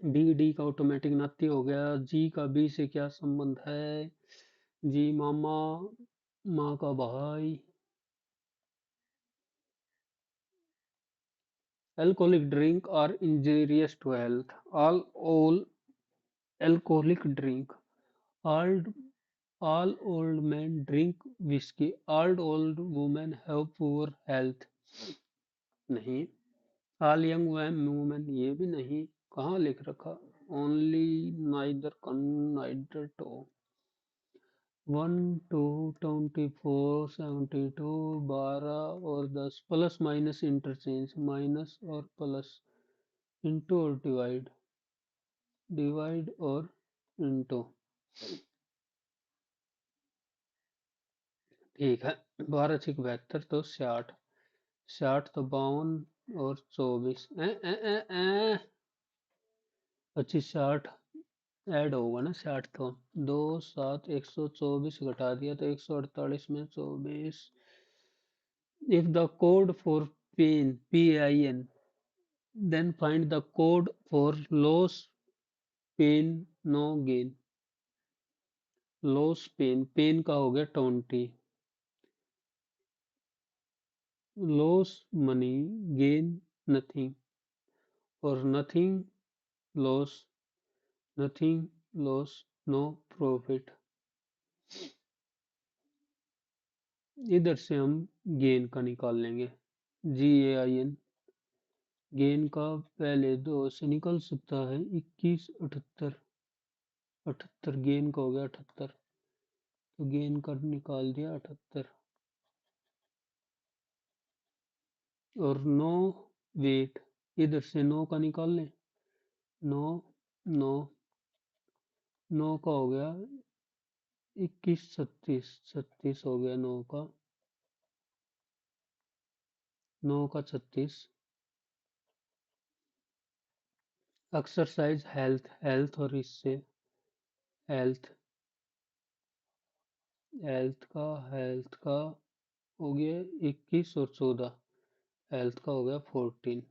डी डी का ऑटोमेटिक नाती हो गया। जी का बी से क्या संबंध है, जी मामा, माँ का भाई। Alcoholic drink are injurious to health. All alcoholic drink. All all old men drink whiskey. All old women have poor health. नहीं। All young women, ये भी नहीं। कहाँ लिख रखा? Only, neither, neither to। 1 2 24 72 12 और 10, प्लस माइनस इंटरचेंज, माइनस और plus, into और डिवाइड, डिवाइड और इंटू। ठीक है, 12 6 72 तो 60, 60 तो 52 और 24, 25 60 ऐड होगा ना 60 तो, 2 7 124 घटा दिया तो 148 में 24। If the code for pain, PAIN, then find the code for loss, pain, no gain। Loss pain, pain का हो गया 20, लॉस मनी, गेन नथिंग, और nothing loss, nothing loss, no profit. इधर से हम गेन का निकाल लेंगे, GAIN, गेन का पहले दो से निकल सकता है, 21 78, 78 गेन का हो गया 78, तो गेन कर निकाल दिया 78, और नो वेट, इधर से नो का निकाल लें, नो, नो, नो का हो गया 21 36, 36 हो गया नो का, 9 का 36। एक्सरसाइज हेल्थ, हेल्थ और इससे हेल्थ, हेल्थ का हो गया 21 और 14, हेल्थ का हो गया 14,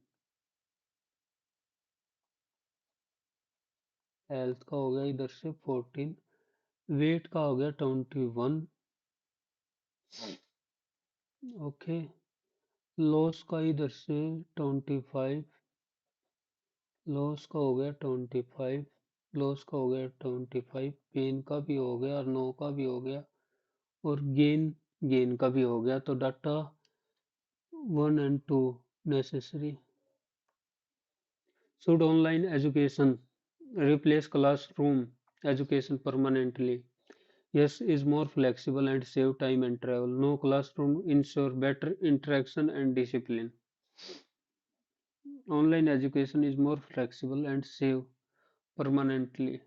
हेल्थ का हो गया इधर से 14, वेट का हो गया 21, ओके, लॉस का इधर से 25, लॉस का हो गया 25, लॉस का हो गया 25, पेन का भी हो गया और नो का भी हो गया, और गेन, गेन का भी हो गया, तो data 1 and 2 necessary। Should online education replace classroom education permanently? Yes, is more flexible and save time and travel. No, classroom ensure better interaction and discipline. Online education is more flexible and save permanently.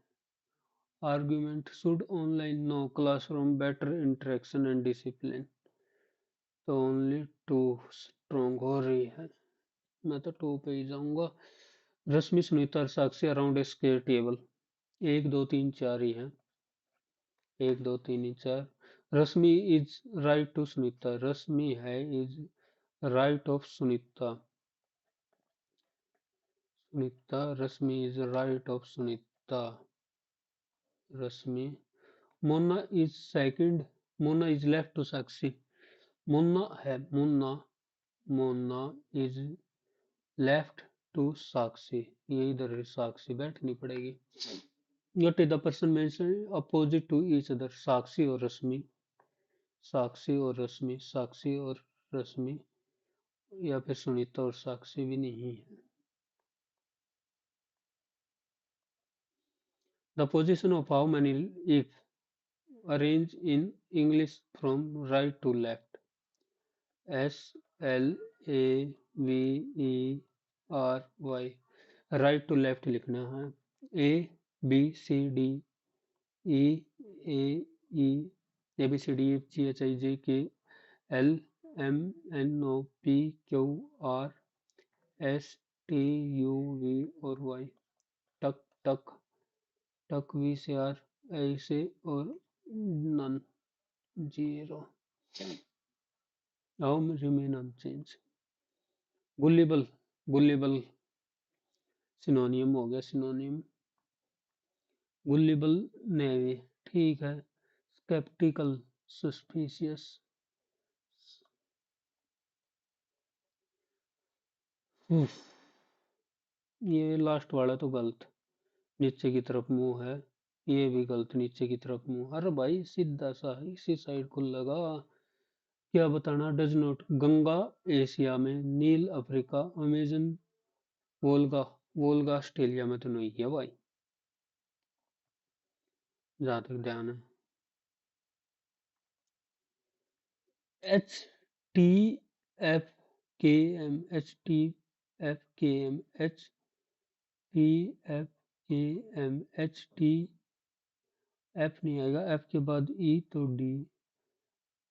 Argument should online no classroom better interaction and discipline. तो only two strong हो रही है, मैं तो to पे ही जाऊंगा। रश्मि सुनीता और साक्षी around a square table, एक दो तीन चार ही है, एक दो तीन ही चार। Rashmi is right to Sunita, Rashmi है is right of Sunita, Sunita Rashmi is right of Sunita, Rashmi. Mona is second, Mona is left to Sakshi, Mona है Mona, Mona is left to Sakshi, ये इधर साक्षी बैठनी पड़ेगी। What is the person mentioned opposite to each other, साक्षी और रश्मि, साक्षी और रश्मि, साक्षी और रश्मि, या फिर सुनीता और साक्षी भी नहीं है। The position of how many if arrange in English from right to left, S L A V E R Y, right to left लिखना है। A B C D E A E, A B C D F G H I J K L M N O P Q R S T U V और Y, टक टक, टक V से R ऐसे और none zero, how remain unchanged. Gullible, gullible synonym हो गया, सिनोनियम गुलिबल navy, ठीक है। स्केप्टिकल, सस्पिशियस, ये लास्ट वाला तो गलत, नीचे की तरफ मुंह है, ये भी गलत, नीचे की तरफ मुंह। अरे भाई सीधा सा इसी साइड को लगा। क्या बताना, डज नॉट, गंगा एशिया में, Nile Africa, Amazon, Volga, Volga Australia में तो नहीं है भाई, जहां तक ध्यान है। H T F K M, H T F K M, H T F K M, H T F नहीं आएगा, एफ के बाद ई तो डी,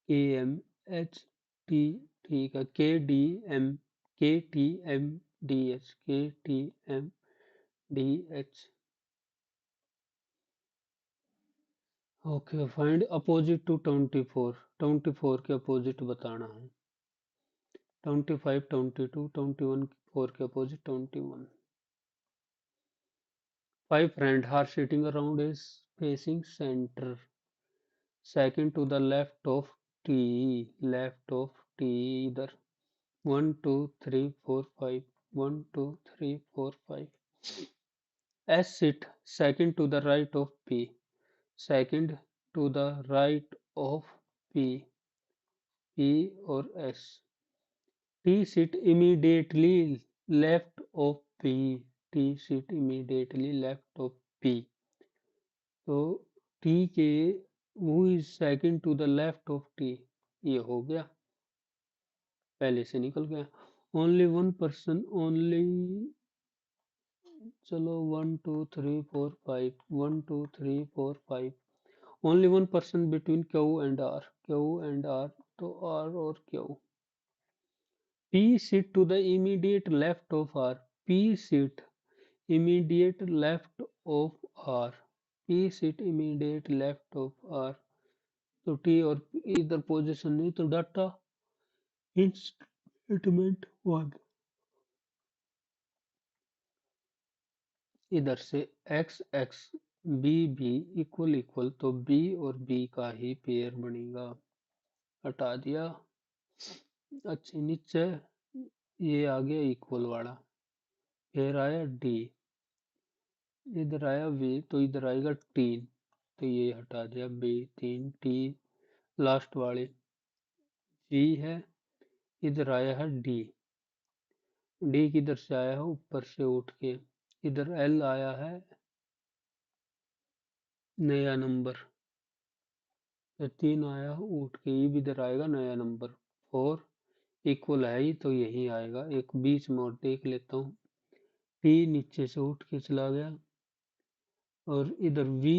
के एम एच टी, ठीक है। K D M, K T M D H, K T M D H, okay. Find opposite to 24, 24 के opposite बताना है। 25, 22, 21, 4 के opposite 21। Five friends are sitting around is facing center, second to the left of T, left of T इधर, 1 2 3 4 5, 1 2 3 4 5। S sit second to the right of P, second to the right of P, P और S। T sit immediately left of P, T sit immediately left of P। तो T के who is second to the left of T, ये हो गया, पहले से निकल गया। ओनली वन पर्सन, ओनली, चलो 1 2 3 4 5, 1 2 3 4 5, only one person between Q and R, Q and R, तो आर और Q. P sit to the immediate left of R, P sit immediate left of R, P sit immediate left of R। तो T और इधर position नहीं तो data इंस्टेटमेंट one, इधर से x x b b equal equal, तो b और b का ही पेयर बनेगा, हटा दिया। अच्छा नीचे ये आ गया इक्वल वाला, फिर आया d, इधर आया v, तो इधर आएगा तीन, तो ये हटा दिया b, तीन t लास्ट वाले, g है, इधर आया है d, d किधर से आया है ऊपर से उठ के, इधर l आया है नया नंबर, तो तीन आया है उठ के, ये भी इधर आएगा नया नंबर, फोर इक्वल है ही तो यही आएगा। एक बीच में और देख लेता हूँ, p नीचे से उठ के चला गया और इधर v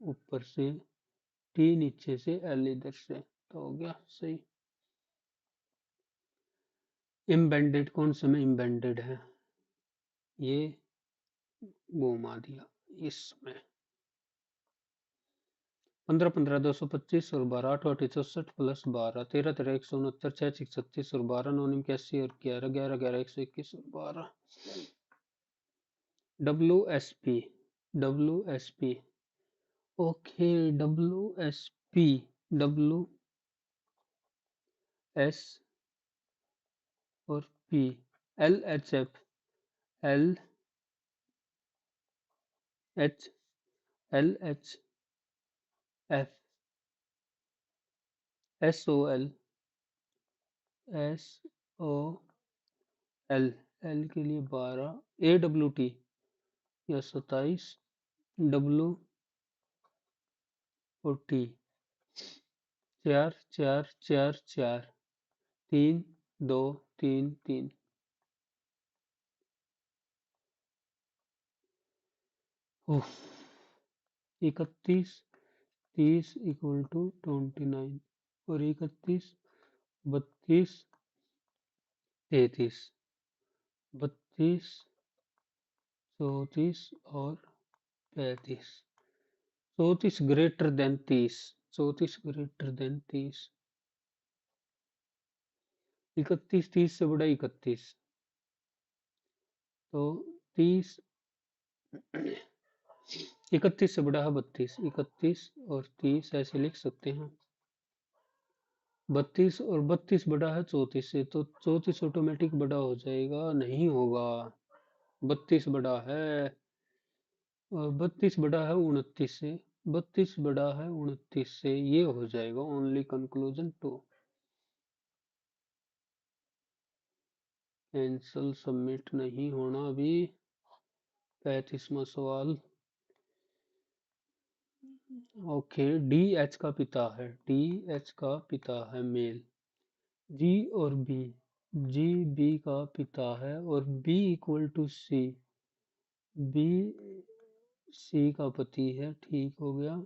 ऊपर से टी, नीचे से एल, इधर से, तो हो गया सही। इम्बेडेड कौन से में इम्बेडेड है, ये घुमा दिया इसमें। 15 15 225 और 12 8 8 64 प्लस 12 13 13 169 6 6 36 और 12 9 81 और 11 11 11 121 और 12। WSP, WSP, okay, WSP, WS और P, LHF, LH, LHF, SOL, SOL, L के लिए 12, AWT या 27, W और T 4 4 4 4 3 2 3 3। 31 30 इक्वल टू 29 और 31 32 33 32 34 और 35। 34 ग्रेटर देन 30, 34 ग्रेटर देन 30। 31 30 से बड़ा 31, तो 30 31 से बड़ा है 32, 31 और 30 ऐसे लिख सकते हैं। 32 और 32 बड़ा है 34 से, तो 34 ऑटोमेटिक बड़ा हो जाएगा, नहीं होगा, 32 बड़ा है, और 32 बड़ा है 29 से, 32 बड़ा है 29 से, ये हो जाएगा ओनली कंक्लूजन 2। कैंसल, सबमिट नहीं होना अभी। 35वां सवाल, ओके, डी एच का पिता है, डी एच का पिता है मेल, जी और बी, जी बी का पिता है और B equal to C, B C का पति है, ठीक हो गया।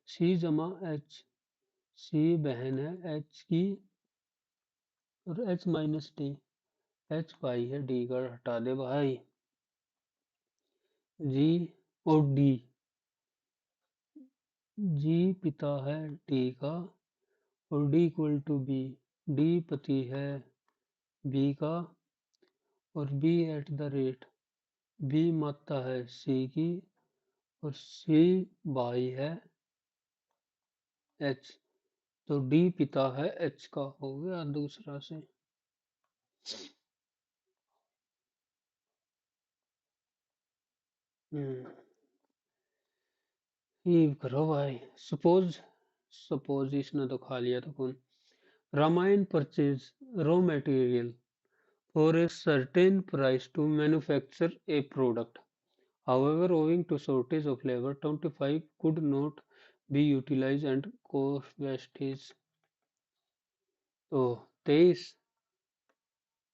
सी जमा एच, सी बहन है एच की, और एच माइनस डी, एच भाई है डी का, हटा दे भाई। जी और डी, जी पिता है डी का और D equal to B, D पति है बी का और B at the rate, B माता है सी की और सी भाई है एच, तो डी पिता है एच का, हो गया दूसरा से। ये करो भाई। सपोज, सपोज इसने तो खा लिया था कौन। Ramayan purchase raw material for a certain price to manufacture a product. However, owing to shortage of labor, 25 could not be utilized and cost wastage. तो 23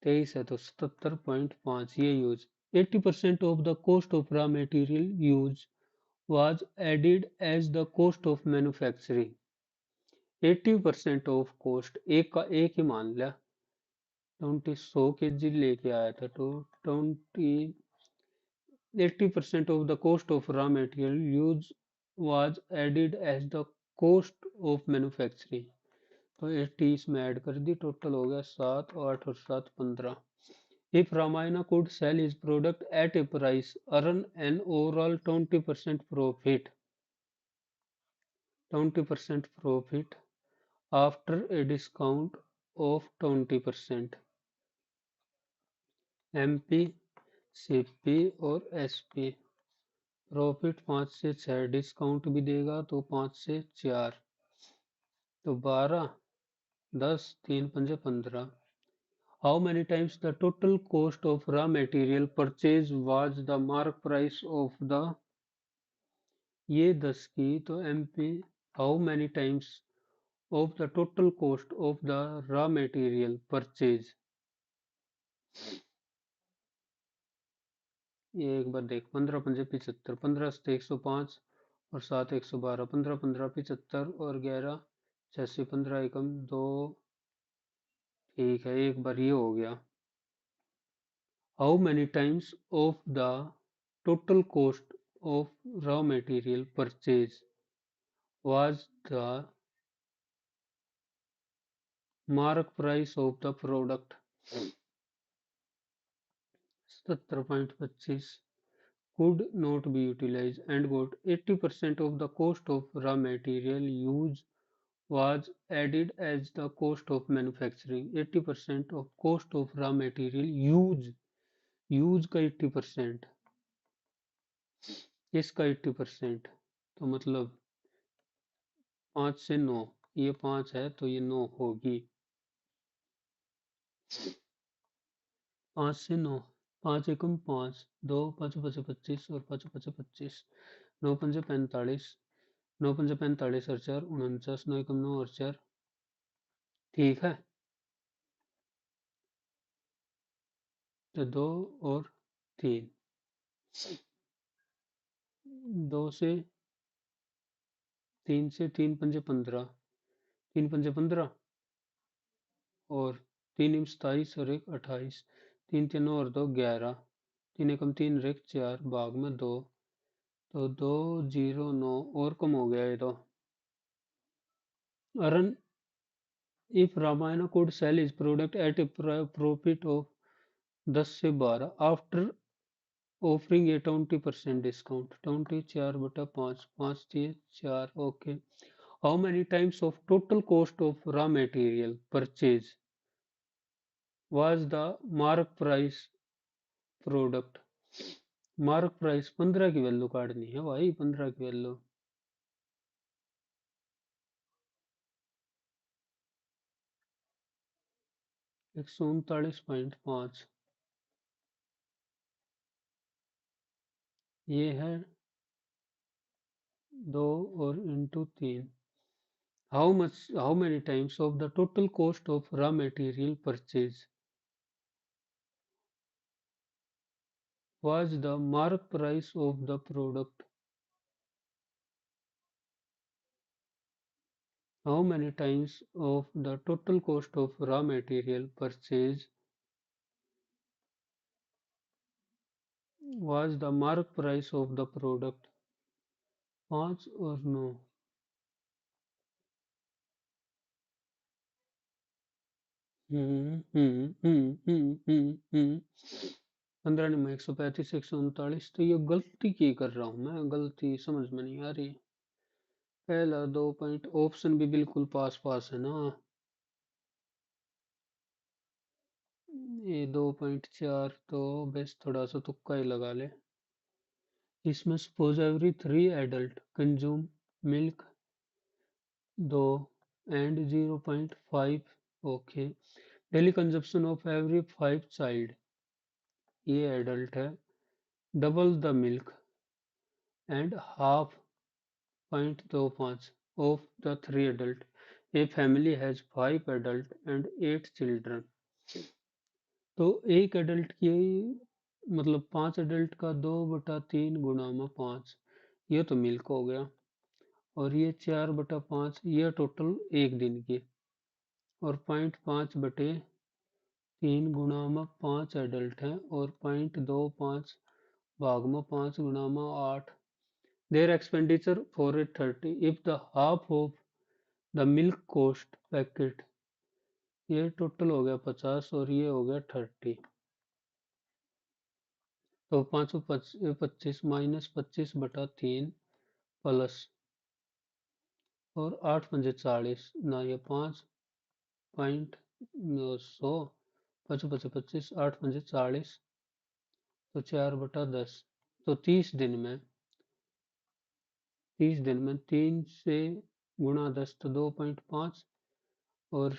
23 है तो 77.5 ये use. 80% of the cost of raw material use was added as the cost of manufacturing. 80% of cost, एक का एक ही मान लिया, 100 के जी लेके आया था तो 80% of the cost of raw material use was added as the cost of manufacturing. तो 80 इसमें ऐड कर दी, टोटल हो गया 7 8 और 7 15। If Ramayana could sell his product at a price, earn an overall 20% profit, 20% profit after a discount of 20%, MP, CP और SP। Profit 5 से 6, discount भी देगा तो 5 से 4, तो 12 10 3 5 15। How many times the total cost of raw material purchase was the mark price of the, ये 10 की, तो MP, how many times of the total cost of the raw material purchase. ये एक बार देख, 15 5 75, 15 से 105 और 7 112, 15 15 75 और 11 86, 15 एकम 2। ठीक है, एक बार ये हो गया। How many times of the total cost of raw material purchase was the mark price of the product? 70.25 could not be utilized and got 80% of the cost of raw material use was added as the cost of manufacturing. 80% of cost of raw material use का 80%, इसका 80%, तो मतलब 5 से 9, ये 5 है तो ये 9 होगी। 5 से 9, 5 एकम 5, 2 5 5 25 और 5 5 25, 9 पंजे 45, 9 पंजे 45 और 4 49, 9 एकम 9 और 4। ठीक है, तो 2 और 3, 2 से 3 से 3 पंजे 15, 3 पंजे 15 और 3 इंच 27 और 1 28, 3 3 9 और 2 11, 3 एकम 3 और 1 4, भाग में 2, तो 2 0 9 और कम हो गया ये तो। अरन if Ramayana could sell his product at a profit of 10 से 12 after offering a 20% discount, 20 4 बटा 5, 5 4, okay. How many times of total cost of raw material purchase was the mark price product? Mark price 15 की value काटनी है भाई, 15 की value. 139.5, ये है 2 और into 3। How many times of the total cost of raw material purchase was the mark price of the product? How many times of the total cost of raw material purchase was the mark price of the product? 5 और 9, हम्म हम्म हम्म हम्म हम्म 15 में 135 139, तो ये गलती की कर रहा हूँ मैं, गलती समझ में नहीं आ रही। पहला 2 पॉइंट ऑप्शन भी बिल्कुल पास पास है ना, ये 2.4 तो बस थोड़ा सा तुक्का ही लगा ले। इसमें suppose every 3 adult consume milk 2 and 0.5, okay. Daily consumption of every 5 child, ये एडल्ट है, double the milk and half 0.25 of the 3 adult. A family has 5 adult and 8 children. तो एक एडल्ट की मतलब 5 एडल्ट का 2/3 गुणा में 5, ये तो मिल्क हो गया। और ये 4/5, ये टोटल एक दिन की। और 0.5/3 गुणा में 5 एडल्ट हैं और 0.25 भाग में 5 गुणा में 8। Their expenditure for a 30, if the half of the milk cost packet, ये टोटल हो गया 50 और ये हो गया 30, तो 525 माइनस 25/3 प्लस और 8 पंजे 40 ना, ये 5.100, 5 पचे 25, 8 पंजे 40, तो 4/10, तो 30 दिन में 3 से गुणा 10 तो 2.5 और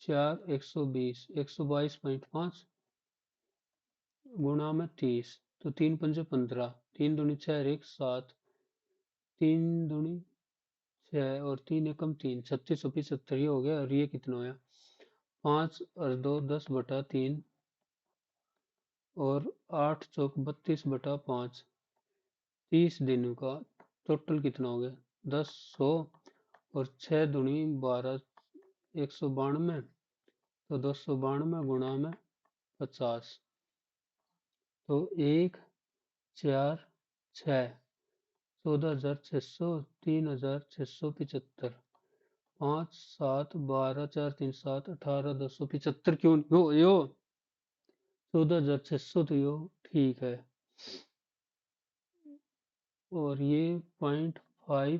4 120, 122.5 गुणा में 30, तो 3 पंजे 15, 3 दूनी 6 1 7, 3 दूनी 6 और 3 एकम 3, 36 और 75, ये हो गया। और ये कितना होया, 5 और 2 10/3 और 8 चौक 32/5, 30 दिनों का टोटल कितना हो गया 10 100 और 6 दूनी 12 192 तो 292 गुणा में 50 तो 1 4 6 14,600 3,675 5 7 12 4 3 7 18 275 क्यों नहीं हो यो 14,600 तो यो ठीक है और ये 0.5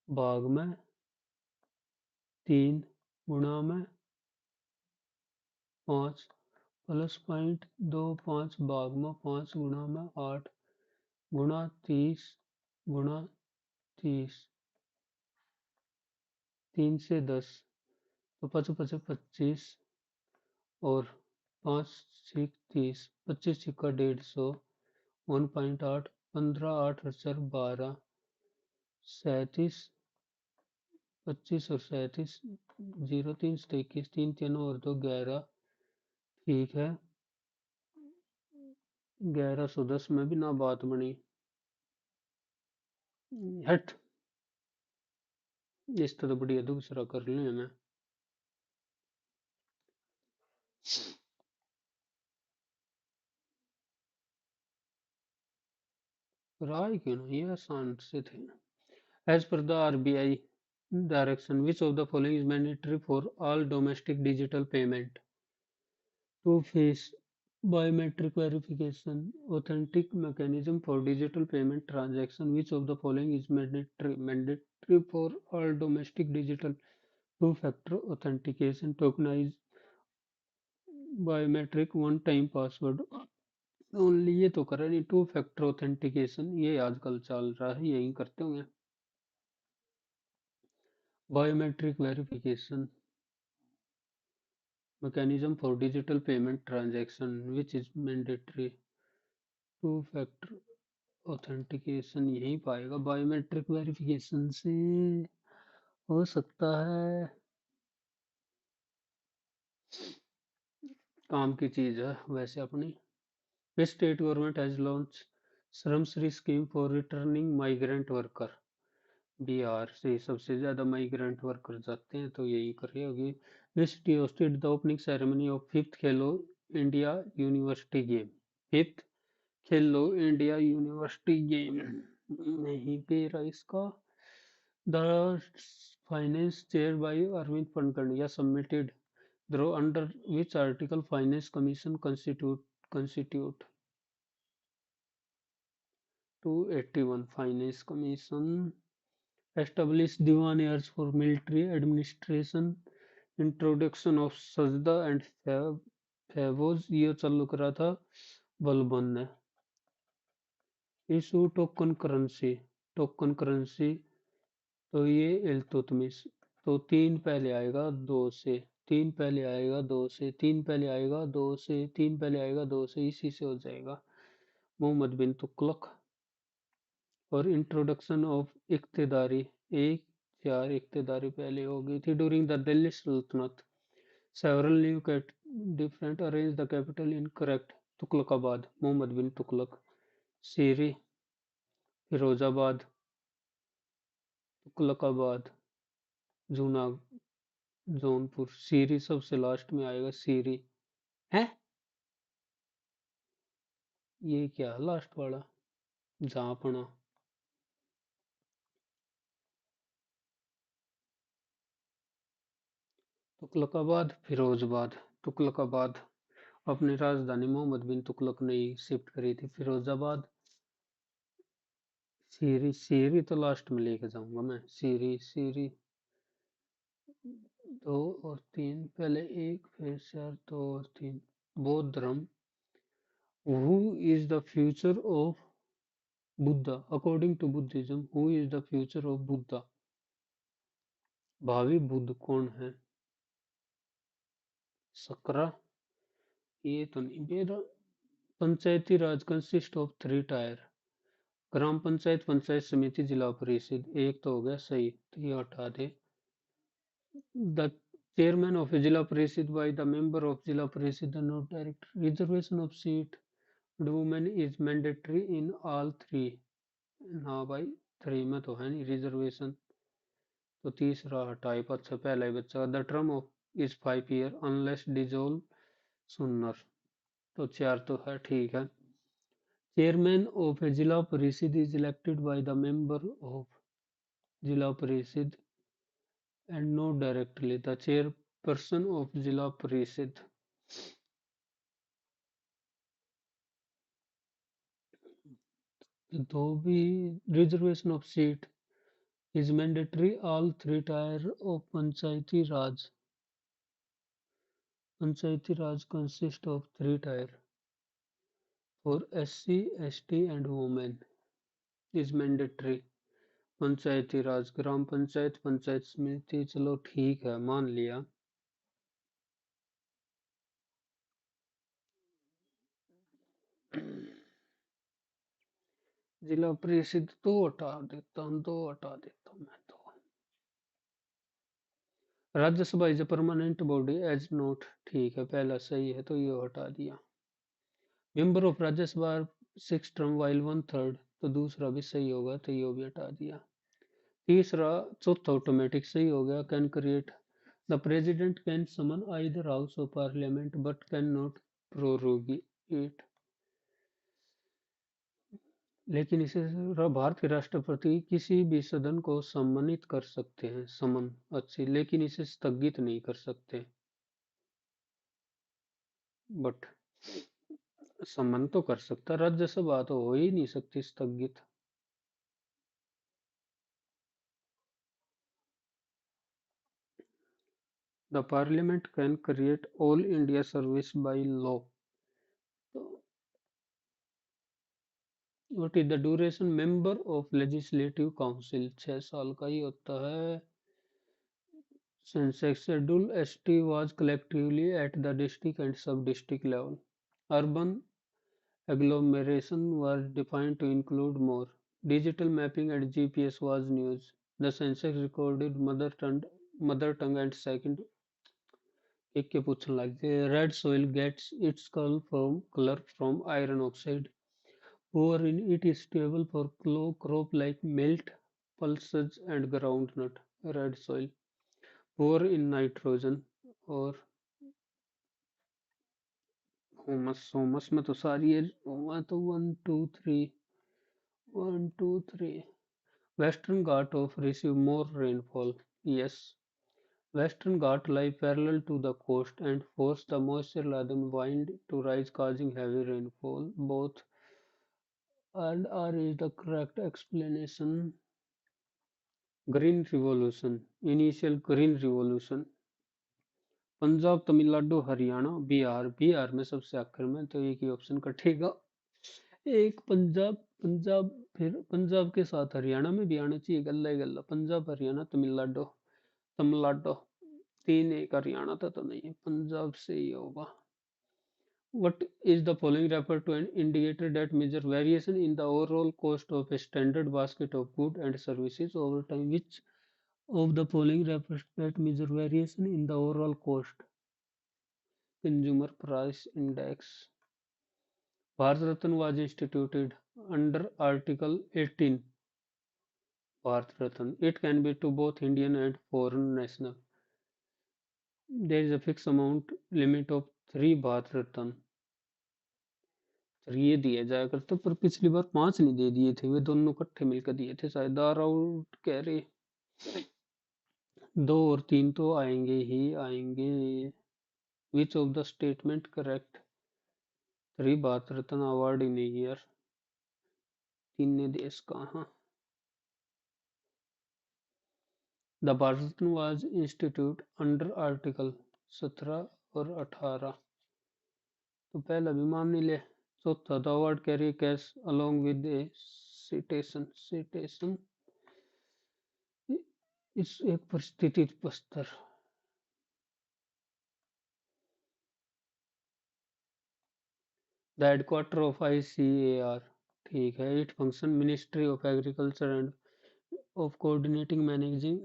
भाग में 3 गुणा में 5 प्लस 0.25 भाग में 5 गुणा में 8 गुणा 30 गुणा 30 3 से 10 तो 25 और 5 6 30 25 सिक्का 150 1.8 15 8 4 12 37 25 और 37 0 3 से 21 3 3 और 2 11 ठीक है 1110 में भी ना बात बनी हट इस तो बढ़िया दूसरा कर लिया मैं राय क्यों ना ये आसान से थे एज पर the RBI direction which of the following is mandatory for all domestic digital payment two-phase biometric verification authentic mechanism for digital payment transaction which of the following is mandatory for all domestic digital two-factor authentication tokenized biometric one-time password only ये तो करे नहीं two factor authentication ये आजकल चल रहा है यही करते होंगे biometric verification mechanism for digital payment transaction which is mandatory two factor authentication यही पाएगा बायोमेट्रिक वेरिफिकेशन से हो सकता है काम की चीज है वैसे अपनी स्टेट गवर्नमेंट हैज लॉन्च श्रम Shri scheme for returning migrant worker Bihar से सबसे ज्यादा माइग्रेंट वर्कर जाते हैं तो यही कर रही होगी which hosted the opening ceremony of fifth Khelo India university game fifth Khelo India university game नहीं पे रहा इसका the finance chair by Arvind Panagariya submitted draw under which article finance commission constitute 281 finance commission establish diwan years for military administration introduction of sajda and favos ये चालू करा था बलबन ने issue token currency तो ये इल्तुतमिश तो तीन पहले आएगा दो से तीन पहले आएगा दो से तीन पहले आएगा दो से तीन पहले आएगा दो से इसी से हो जाएगा मोहम्मद बिन तुगलक और इंट्रोडक्शन ऑफ इक्तेदारी एक चार इक्तेदारी पहले हो गई थी ड्यूरिंग द दिल्ली सल्तनत several new different arrange the capital in correct Tughlaqabad Mohammad bin Tughlaq Siri Firozabad Tughlaqabad Juna Jaunpur Siri सबसे लास्ट में आएगा सीरी है ये क्या लास्ट वाला जापना तुगलकाबाद फिरोजाबाद तुगलकाबाद अपनी राजधानी मोहम्मद बिन तुगलक ने शिफ्ट करी थी फिरोजाबाद सीरी सीरी तो लास्ट में लेके जाऊंगा मैं सीरी सीरी दो और तीन पहले एक फिर चार दो और तीन बौद्ध धर्म who is the future of Buddha according to Buddhism who is the future of Buddha भावी बुद्ध कौन है सकरा ये तो नहीं मेरा Panchayati Raj consist of three tier Gram Panchayat Panchayat Samiti Zila परिषद एक तो हो गया सही तो ये हटा दे द चेयरमैन ऑफ जिला परिषद बाय द मेंबर ऑफ जिला परिषद not director reservation of seat women is mandatory in all three हाँ भाई 3 में तो है नहीं रिजर्वेशन। तो तीसरा हटाए पद से पहला ही बच्चा, the term of is 5 year unless dissolve सुनर। तो 4 तो है, ठीक है। चेयरमैन ऑफ ए जिला परिषद is elected by the member of जिला परिषद and not directly the chairperson of Zilla Parishad. Though the reservation of seat is mandatory, all 3 tier of Panchayati Raj consist of 3 tier for SC, ST and women is mandatory. पंचायती राज, ग्राम पंचायत, पंचायत समिति, चलो ठीक है, मान लिया। जिला परिषद तो हटा देता हूँ, दो हटा देता हूँ मैं तो। Rajya Sabha is a permanent body as not, ठीक है, पहला सही है तो ये हटा दिया। Member of Rajya Sabha 6 term while 1/3, तो दूसरा भी सही होगा तो ये भी हटा दिया। तीसरा, चौथा ऑटोमेटिक सही हो गया। Can create, the president can summon either house of parliament but can not prorogate, लेकिन इसे भारत के राष्ट्रपति किसी भी सदन को सम्मानित कर सकते हैं, समन अच्छी, लेकिन इसे स्थगित नहीं कर सकते। बट सम्मन तो कर सकता, राज्यसभा तो हो ही नहीं सकती स्थगित। The parliament can create all India service by law. What is the duration member of legislative council, 6 साल का ही होता है। Sensex schedule ST was collectively at the district and sub-district level. Urban agglomeration was defined to include more. Digital mapping and GPS was news. The census recorded mother tongue and second एक के पूछने लग गए। Red soil gets its color from iron oxide. Poor in it is stable for crop like millet, pulses and groundnut. Red soil. Poor in nitrogen और humus। humus में तो सारी है, तो 1 2 3 Western Ghat of receive more rainfall. Yes. Western Ghats lie parallel to the coast and force the moisture-laden wind to rise, causing heavy rainfall. Both and are is the correct explanation. Green Revolution, initial Green Revolution. Punjab, Tamil Nadu, Haryana, Bihar. Bihar में सबसे आखिर में, तो एक ही option कटेगा। एक पंजाब, पंजाब फिर पंजाब के साथ हरियाणा में भी आना चाहिए, गल्ला ही गल्ला। पंजाब, हरियाणा, तमिलनाडु, तमिलनाडु। 3-1 हरियाणा था तो नहीं है, पंजाब से ही होगा। What is the following refer to an indicator that measure variation in the overall cost of a standard basket of goods and services over time? Which of the following refers that measure variation in the overall cost? Consumer Price Index. Bharat Ratna was instituted under Article 18. Bharat Ratna. It can be to both Indian and foreign national. There is a fixed amount limit of 3 Bharat Ratna. ये दिया जाया करता, पर पिछली बार 5 नहीं दे दिए थे, वे दोनों इकट्ठे मिलकर दिए थे शायद। आर आउट कह रहे 2 और 3 तो आएंगे ही आएंगे। Which of the statement correct? 3 Bharat Ratna award in year, 3 ने देश कहा। The Bharat Ratna was institute under article 17 और 18, तो पहला भी मान नहीं ले। चौथा, the award carry cash along with A citation. Citation इस एक परिस्थिति पस्तर। द हेडक्वार्टर ऑफ ICAR, ठीक है। It function ministry of agriculture and of coordinating managing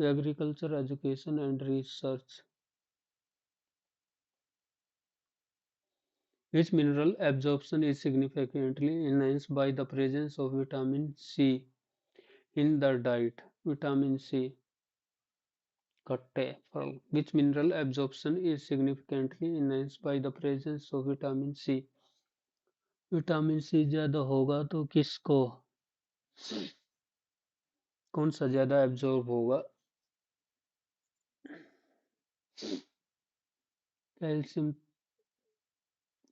agriculture education and research. Which mineral absorption is significantly enhanced by the presence of vitamin C? in the diet. Vitamin C, Kate, which mineral absorption is significantly enhanced by the presence of vitamin C. Vitamin C ज्यादा होगा तो किसको कौन सा ज्यादा absorb होगा? Calcium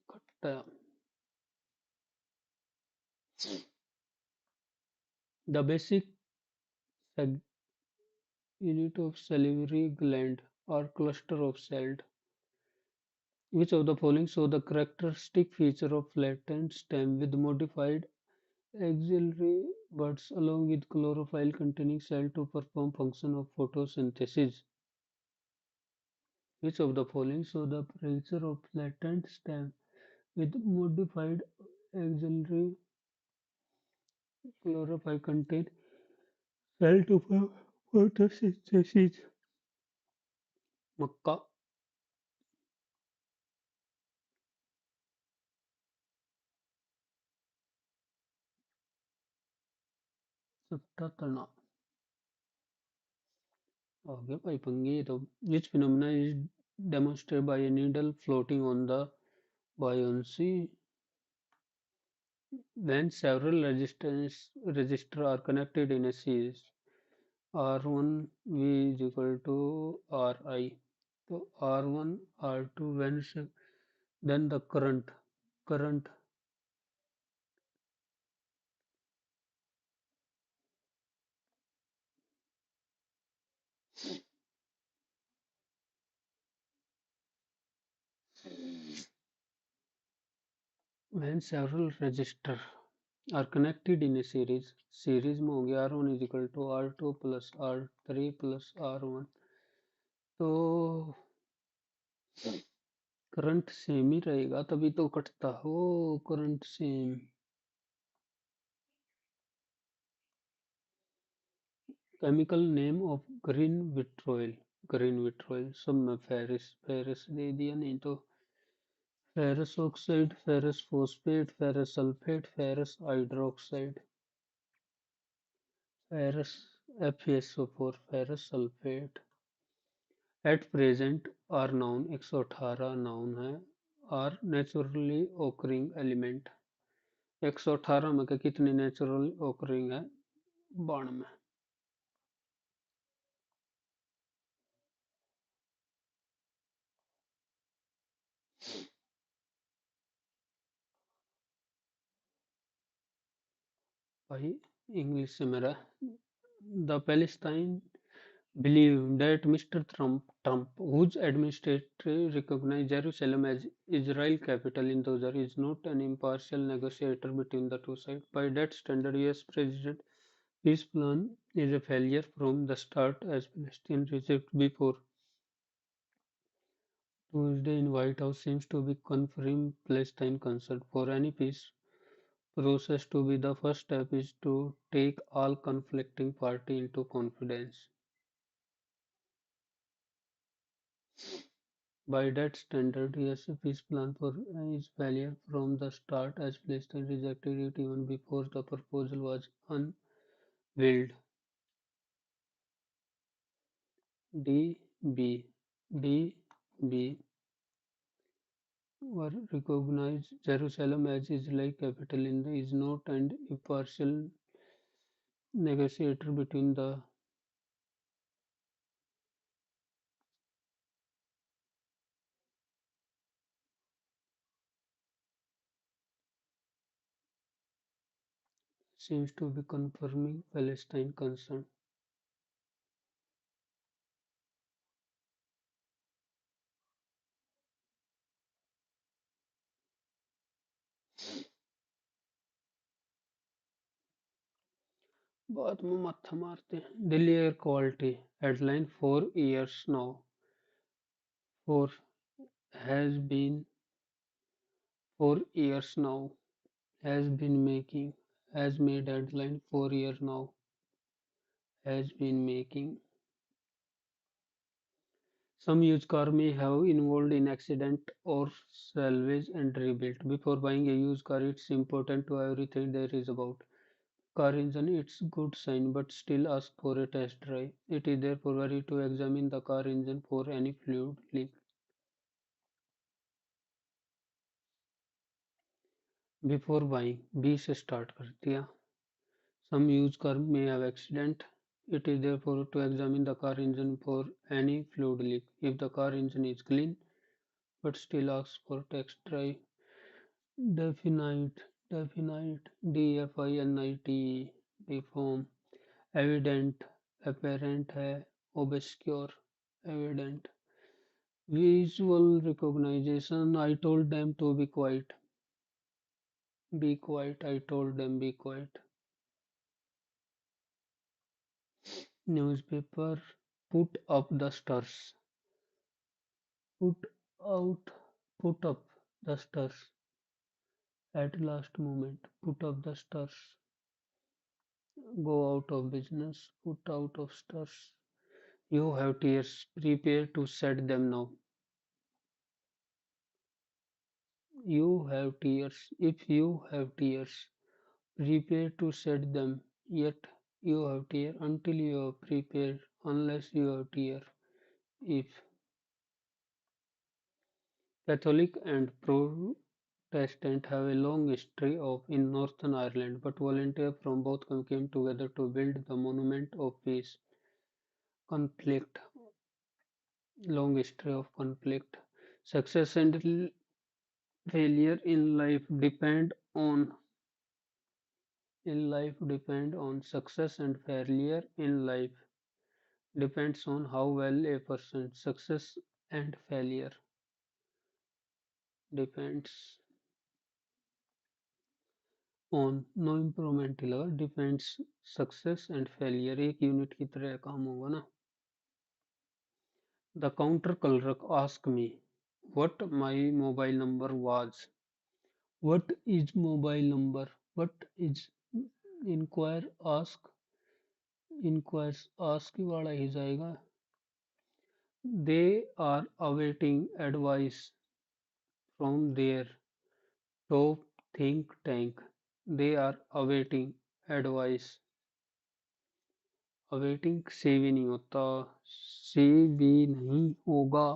खट्टा। The basic unit of salivary gland or cluster of cells. Which of the following show the characteristic feature of latent stem with modified axillary buds along with chlorophyll containing cell to perform function of photosynthesis? Which of the following show the feature of latent stem with modified axillary chlorophyll contain cell to perform photosynthesis? मक्का, चपटा तना। आगे भाई पंगे तो which phenomena is demonstrated by a needle floating on the buoyancy when several resistors are connected in a series. R1 V is equal to Ri. So R1 R2 then the current when several resistors are connected in a series में हो गया R1 is equal to R2 plus R3 plus R1 तो current same ही रहेगा तभी तो कटता हो current same chemical name of green vitriol सब में फेरिस फेरिस दे दिया नहीं तो ferrous oxide ferrous phosphate ferrous sulphate ferrous hydroxide ferrous FeSO4 ferrous sulphate at present are known 118 known है आर नेचुरली ओकरिंग एलिमेंट 118 में के कितने नेचुरल ओकरिंग है 92 भाई इंग्लिश से मेरा the Palestine believe that Mr. Trump, whose administration recognized Jerusalem as Israel capital in those years, is not an impartial negotiator between the two sides. By that standard, US President peace plan is a failure from the start as Palestine rejected before Tuesday in White House seems to be confirming Palestine concern. For any peace process to be the first step is to take all conflicting parties into confidence. By that standard, yes, peace plan for is failure from the start as Palestine rejected it even before the proposal was unveiled. D. B. Were recognized Jerusalem as Israeli capital in the is not and impartial negotiator between the seems to be confirming Palestine concern. बाद में मत्था मारते हैं Delhi air quality headline 4 years now for has been 4 years now has made headline 4 years now has been making some used car may have involved in accident or salvage and rebuilt before buying a used car it's important to everything there is about car engine, it's good sign, but still ask for a test drive. It is therefore worry to examine the car engine for any fluid leak. Before buying, B से start कर दिया. Some used car may have accident. It is therefore to examine the car engine for any fluid leak. If the car engine is clean but still asks for test drive, definite, definite, DFINITE, deform, evident, apparent है, obscure, evident. Visual recognition, I told them to be quiet. Be quiet, I told them be quiet. Newspaper, put up the stars. Put out, put up the stars. At last moment, put up the stars. Go out of business, put out of stars. You have tears, prepare to shed them now. You have tears, if you have tears, prepare to shed them. Yet you have tears until you have prepared, unless you have tears. If Catholic and Protestant have a long history of in Northern Ireland, but volunteers from both came together to build the Monument of Peace. Conflict, long history of conflict. Success and failure in life depend on success and failure in life depends on how well a person success and failure depends on no improvement लगा depends success and failure एक unit की तरह काम होगा ना the counter clerk ask me what my mobile number was what is mobile number what is inquire ask inquires ask वाला ही जाएगा they are awaiting advice from their top think tank they are awaiting advice awaiting से भी नहीं होता से भी नहीं होगा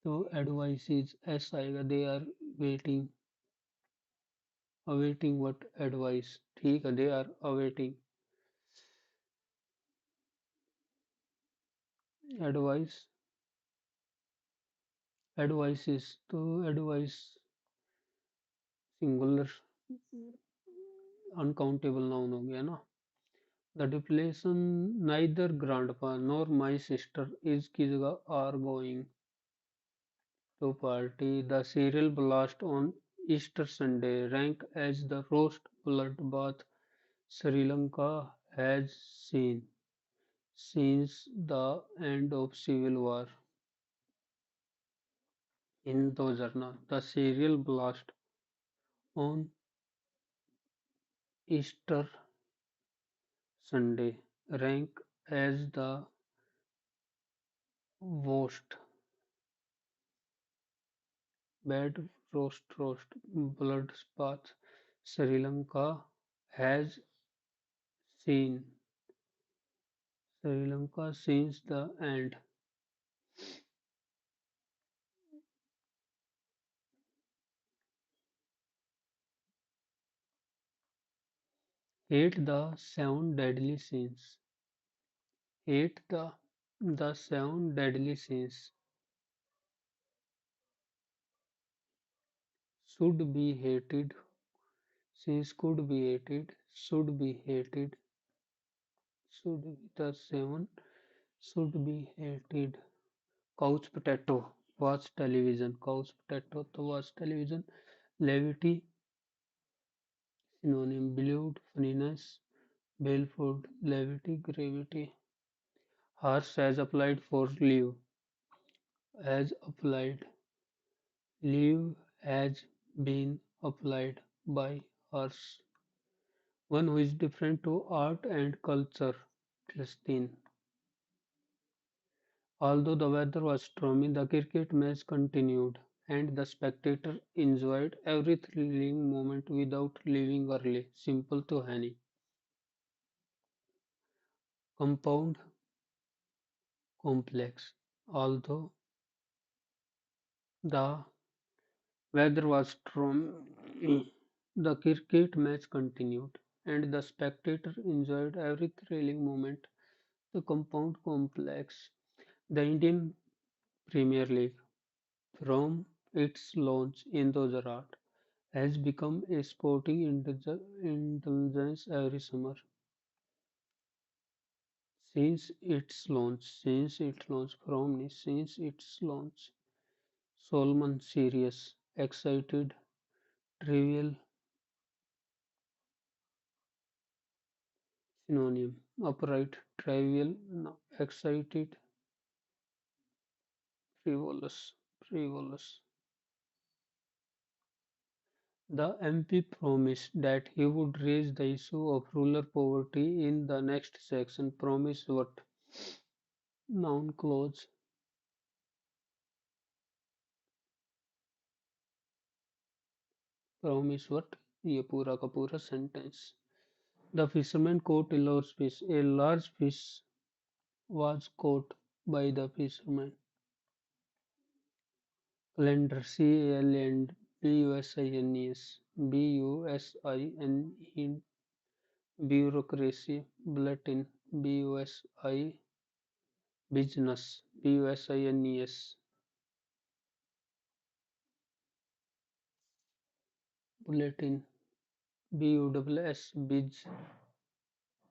तो एडवाइस इज एस आएगा they are waiting awaiting what advice ठीक है they are awaiting advice advices तो एडवाइस सिंगुलर अनकाउंटेबल नाउन हो गया ना the depletion neither grandpa nor my sister is की जगह are going to party. The cereal blast on Easter Sunday rank as the roast bloodbath Sri Lanka has seen since the end of civil war. In Dozarna, the cereal blast on Easter Sunday rank as the worst bad roast bloodbath Sri Lanka has seen Sri Lanka since the end. Hate the seven deadly sins. Hate the seven deadly sins. Should be hated. Sins could be hated. Should be hated. Should be the seven should be hated. Couch potato. Watch television. Couch potato to watch television. Levity. Synonym. Believed. Funniness. Baleful. Levity. Gravity. Harsh as applied for leave. As applied. Leave has been applied by us, one who is different to art and culture, Christine. Although the weather was stormy, the cricket match continued. and the spectator enjoyed every thrilling moment without leaving early. Simple to honey. Compound complex. Although the weather was stormy, the cricket match continued, and the spectator enjoyed every thrilling moment. The compound complex. The Indian Premier League, from its launch in 2008, has become a sporting indulgence every summer. Since its launch, Solomon serious, excited, trivial, synonym, upright, trivial, no, excited, frivolous. The MP promised that he would raise the issue of rural poverty in the next section. Promise what? Noun clause. Promise what? ये पूरा का पूरा sentence. The fisherman caught a large fish. A large fish was caught by the fisherman. Calendar, CALENDBUSINES, BUSINE, bureaucracy, bulletin, BUSI, business, BUSINES, bulletin, BUSS,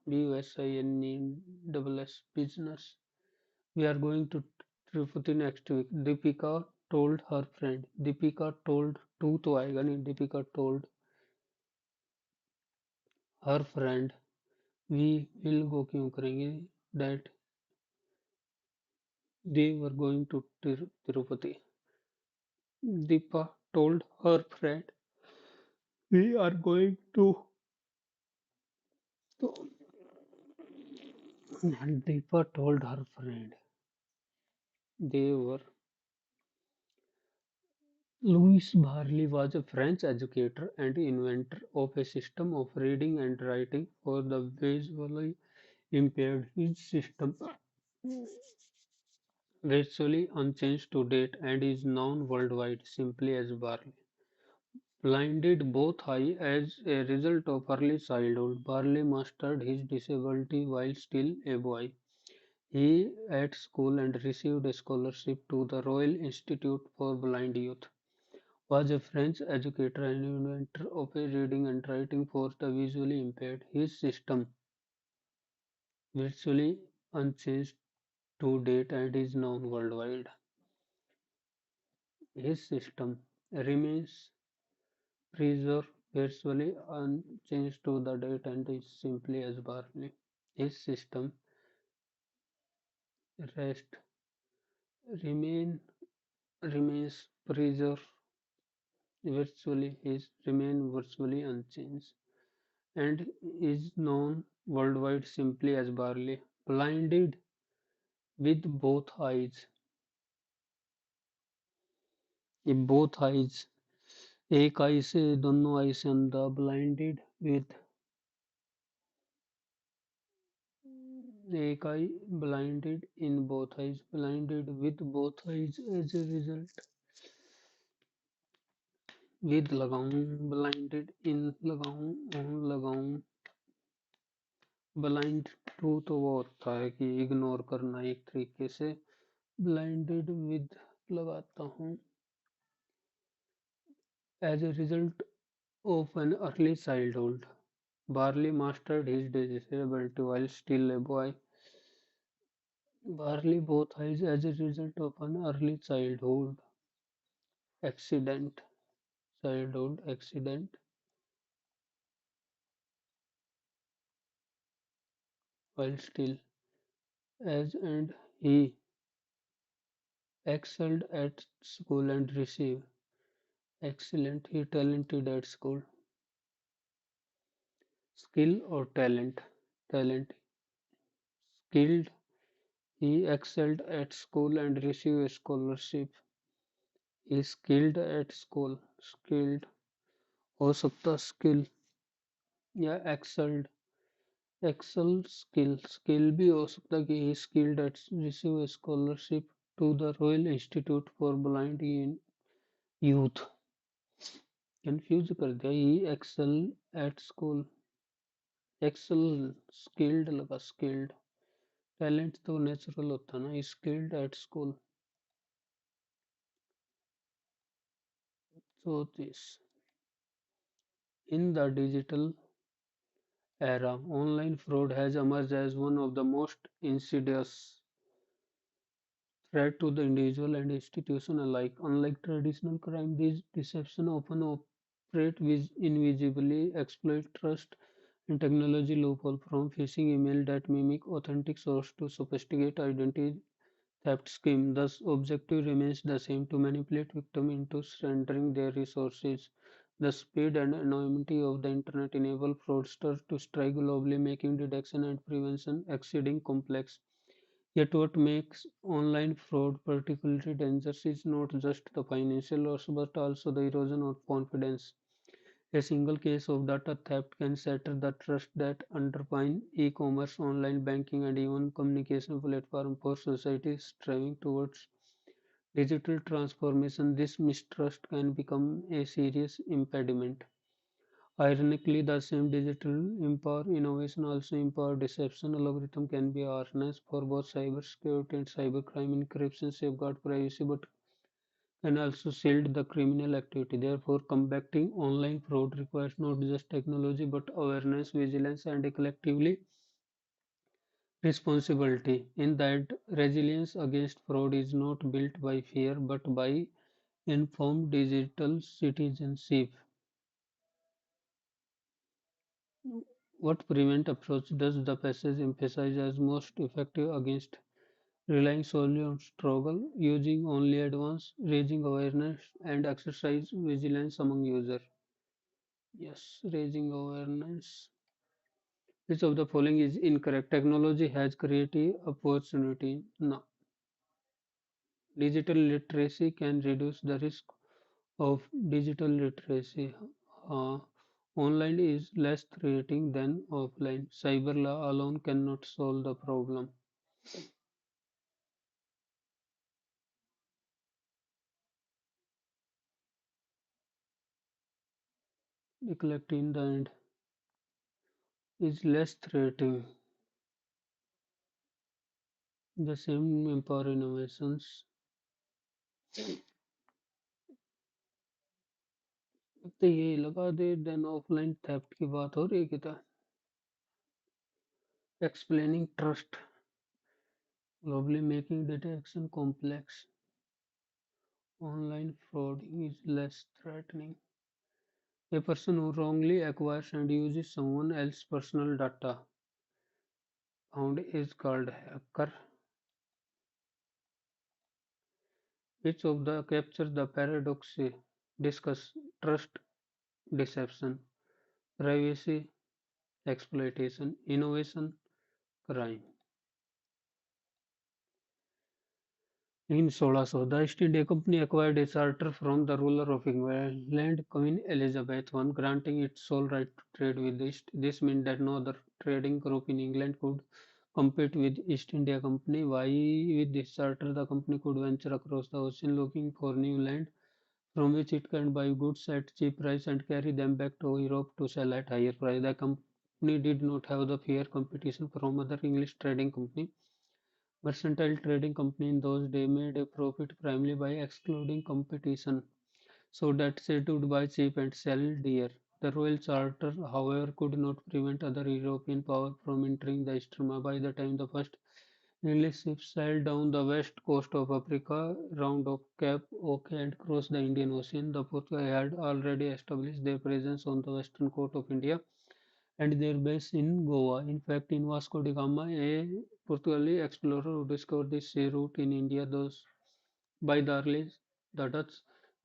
BUSINESS, business. We are going to Tirupati next week. Deepika told her friend. Deepika told to तो आएगा नहीं. Deepika told her friend. We will go क्यों करेंगे? That they were going to Tirupati. Deepa told her friend. We are going to. And Deepa told her friend. They were. Louis Barley was a French educator and inventor of a system of reading and writing for the visually impaired. His system virtually unchanged to date and is known worldwide simply as Barley. Blinded both eye as a result of early childhood, Barley mastered his disability while still a boy. He at school and received a scholarship to the Royal Institute for Blind Youth. Was a French educator and inventor of a reading and writing for the visually impaired. His system, virtually unchanged to date and is known worldwide. His system remains preserved virtually unchanged to the date and is simply as Barley. His system rest remain remains preserved remain virtually unchanged and is known worldwide simply as Barley. Blinded with both eyes. ये both eyes. एक आई से दोनों आई से अंधा. Blinded with एक आई. Blinded in both eyes. Blinded with both eyes as a result. With लगाऊं. Blinded in लगाऊं. On लगाऊं. Blind to तो वो होता है कि इग्नोर करना एक तरीके से. Blinded with लगाता हूँ. As a result of an early childhood, Barley mastered his disability while still a boy. Barley both eyes as a result of an early accident, childhood accident, while still as and he excelled at school and received excellent. He talented at school. Skill or talent? Talent. Skilled. He excelled at school and received a scholarship. Skilled at school, skilled हो सकता, skill या एक्सल्ड, axle skill, skill भी हो सकता कि he skilled at receive scholarship to the royal institute for blind youth, confuse कर दिया, he excel at school, excel, skilled लगा, स्किल्ड, टैलेंट तो नेचुरल होता ना, skilled at school. So this, in the digital era, online fraud has emerged as one of the most insidious threat to the individual and institution alike. Unlike traditional crime, these deception often operate with invisibly, exploit trust and technology loophole, from phishing email that mimic authentic source to sophisticated identity theft scheme. Thus, objective remains the same: to manipulate victim into surrendering their resources. The speed and anonymity of the internet enable fraudsters to strike globally, making detection and prevention exceeding complex. Yet, what makes online fraud particularly dangerous is not just the financial loss but also the erosion of confidence. A single case of data theft can shatter the trust that underpin e-commerce, online banking, and even communication platform. For societies striving towards digital transformation, this mistrust can become a serious impediment. Ironically, the same digital empower innovation also empower deception. Algorithm can be harnessed for both cybersecurity and cybercrime. Encryption safeguard privacy, but can also shield the criminal activity. Therefore, combating online fraud requires not just technology but awareness, vigilance, and a collectively responsibility. In that, resilience against fraud is not built by fear but by informed digital citizenship. What prevent approach does the passage emphasize as most effective against relying solely on struggle, using only advance, raising awareness, and exercise vigilance among users? Yes, raising awareness. Which of the following is incorrect? Technology has created opportunity. No. Digital literacy can reduce the risk of digital literacy. Uh, Online is less threatening than offline. Cyber law alone cannot solve the problem. Neglect in the end is less threatening. The same empower innovations. तो ये लगा दे then offline theft की बात हो रही है कितना explaining trust globally making detection complex. Online fraud is less threatening. A person who wrongly acquires and uses someone else's personal data found is called hacker. Each of the captures the paradox discuss trust deception, privacy exploitation, innovation crime. In 1600, the East India Company acquired a charter from the ruler of England, Queen Elizabeth I, granting it sole right to trade with the East. This meant that no other trading group in England could compete with East India Company. Why? With this charter, the company could venture across the ocean looking for new land from which it can buy goods at cheap price and carry them back to Europe to sell at higher price. The company did not have the fair competition from other English trading company. Mercantile trading company in those days made a profit primarily by excluding competition, so that they would buy cheap and sell dear. The Royal Charter, however, could not prevent other European powers from entering the Eastern. By the time the first English ships sailed down the west coast of Africa, round of Cape Oak and crossed the Indian Ocean, the Portuguese had already established their presence on the western coast of India and their base in Goa. In fact, in Vasco da Gama, a Portuguese explorer who discovered the sea route in India, those by the early the Dutch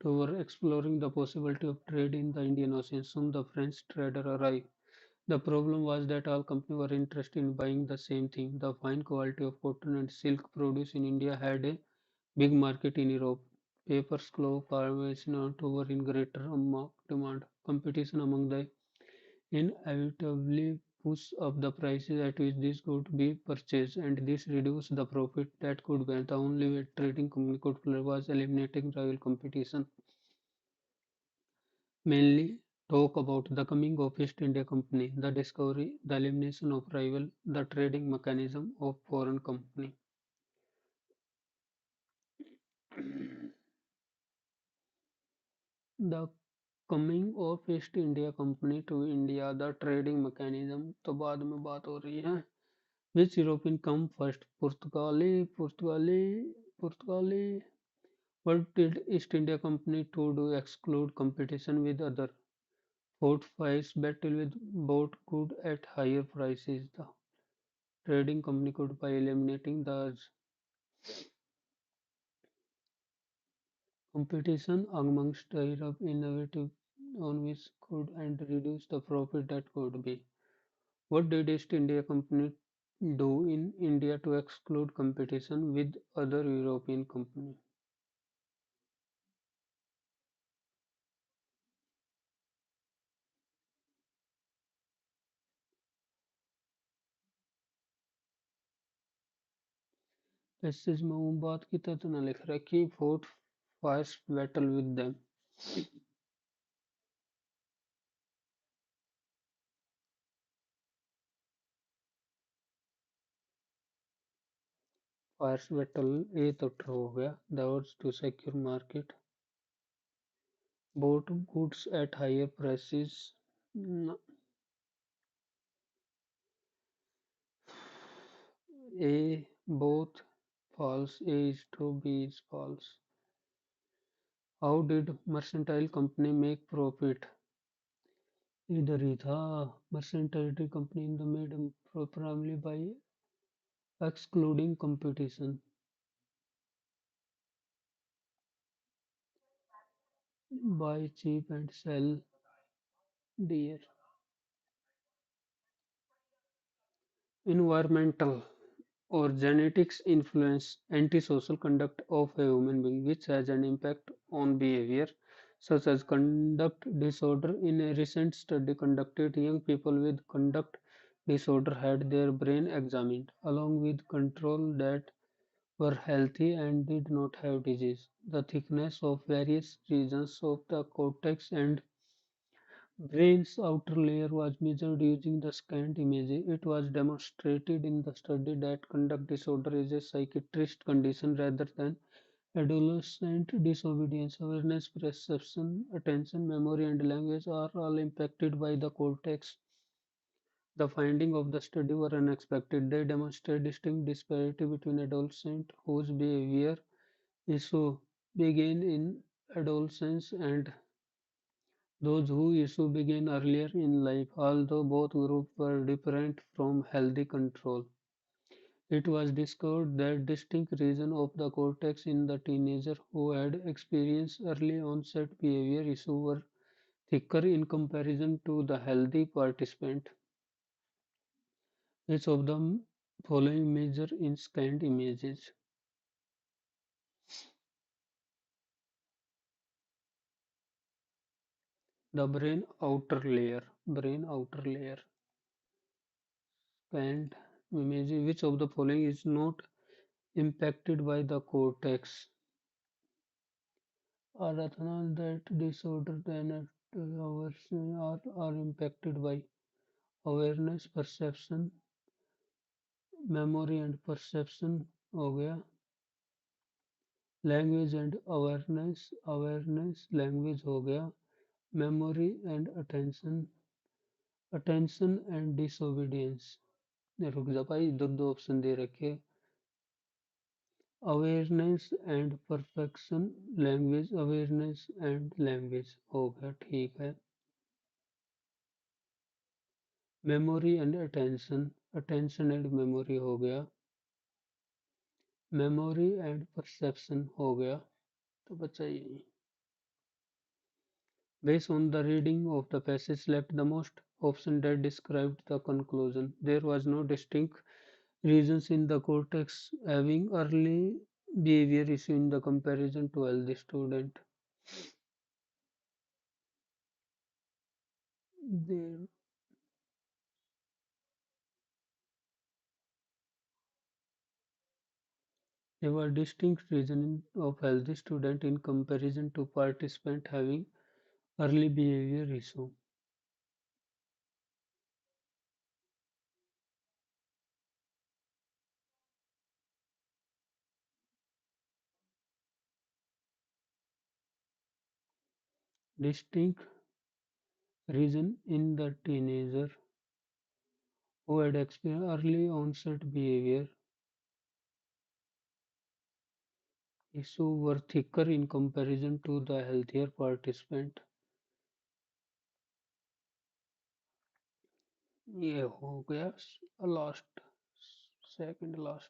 who were exploring the possibility of trade in the Indian Ocean. Soon the French trader arrived. The problem was that all companies were interested in buying the same thing. The fine quality of cotton and silk produced in India had a big market in Europe. paper slow carvation over in greater demand. Competition among the inevitably push up the prices at which this could be purchased, and this reduced the profit that could be. The only way trading company could play was eliminating rival competition. Mainly talk about the coming of East India Company, the discovery, the elimination of rival, the trading mechanism of foreign company. The coming of East India Company to India the trading mechanism तो बाद में बात हो रही है which European come first पुर्तगाली what did East India Company to do exclude competition with other fought fires battle with bought good at higher prices the trading company could by eliminating the competition amongst Europe innovative on which could and reduce the profit that could be. What did East India Company do in India to exclude competition with other European companies? Passage में वो बात की तरह ना लिख रहा है कि fought fierce battle with them. Fierce battle ये तो true हो गया. The odds to secure market. Bought goods at higher prices. No. A both false. A is true. B is false. How did mercantile company make profit? इधर ही था mercantile company in the made primarily by excluding competition. Buy cheap and sell dear. Environmental or genetics influence antisocial conduct of a human being, which has an impact on behavior, such as conduct disorder. In a recent study conducted, young people with conduct disorder had their brain examined, along with control that were healthy and did not have disease. The thickness of various regions of the cortex and brain's outer layer was measured using the scanned images. It was demonstrated in the study that conduct disorder is a psychiatric condition rather than adolescent disobedience. Awareness, perception, attention, memory, and language are all impacted by the cortex. The findings of the study were unexpected. They demonstrate distinct disparity between adolescents whose behavior issue begin in adolescence and those who issue begin earlier in life, although both groups were different from healthy control. It was discovered that distinct regions of the cortex in the teenager who had experienced early onset behavior issues were thicker in comparison to the healthy participant. Each of the following measure in scanned images. The brain outer layer, scanned images. Which of the following is not impacted by the cortex? Arathanal that disorder then are impacted by awareness, perception, memory and perception हो गया language and awareness language हो गया memory and attention and disobedience रुक जा भाई दो option दे रखे awareness and perfection language awareness and language हो गया ठीक है memory and attention and memory हो गया मेमोरी एंड परसेप्शन हो गया तो बचा यही based on the reading of the passage left the most option that described the conclusion there was no distinct regions in the cortex having early behavior issue in the comparison to healthy student. There, there were distinct reasoning of healthy student in comparison to participant having early behavior issue. Distinct reason in the teenager who had experienced early onset behavior issue were thicker in comparison to the healthier participant. ये हो गया last second last.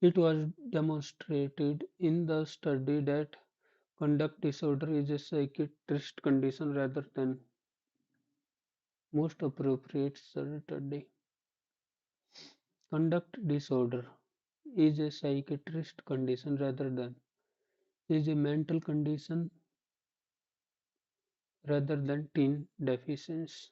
It was demonstrated in the study that conduct disorder is a psychiatric condition rather than most appropriate study. Conduct disorder is a psychiatric condition rather than is a mental condition rather than teen deficiency.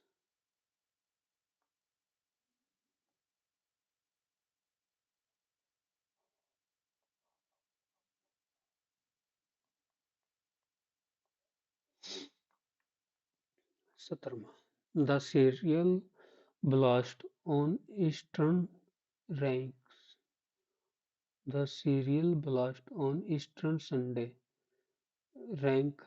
17वां The serial blast on Eastern ranks. The serial blast on Eastern Sunday rank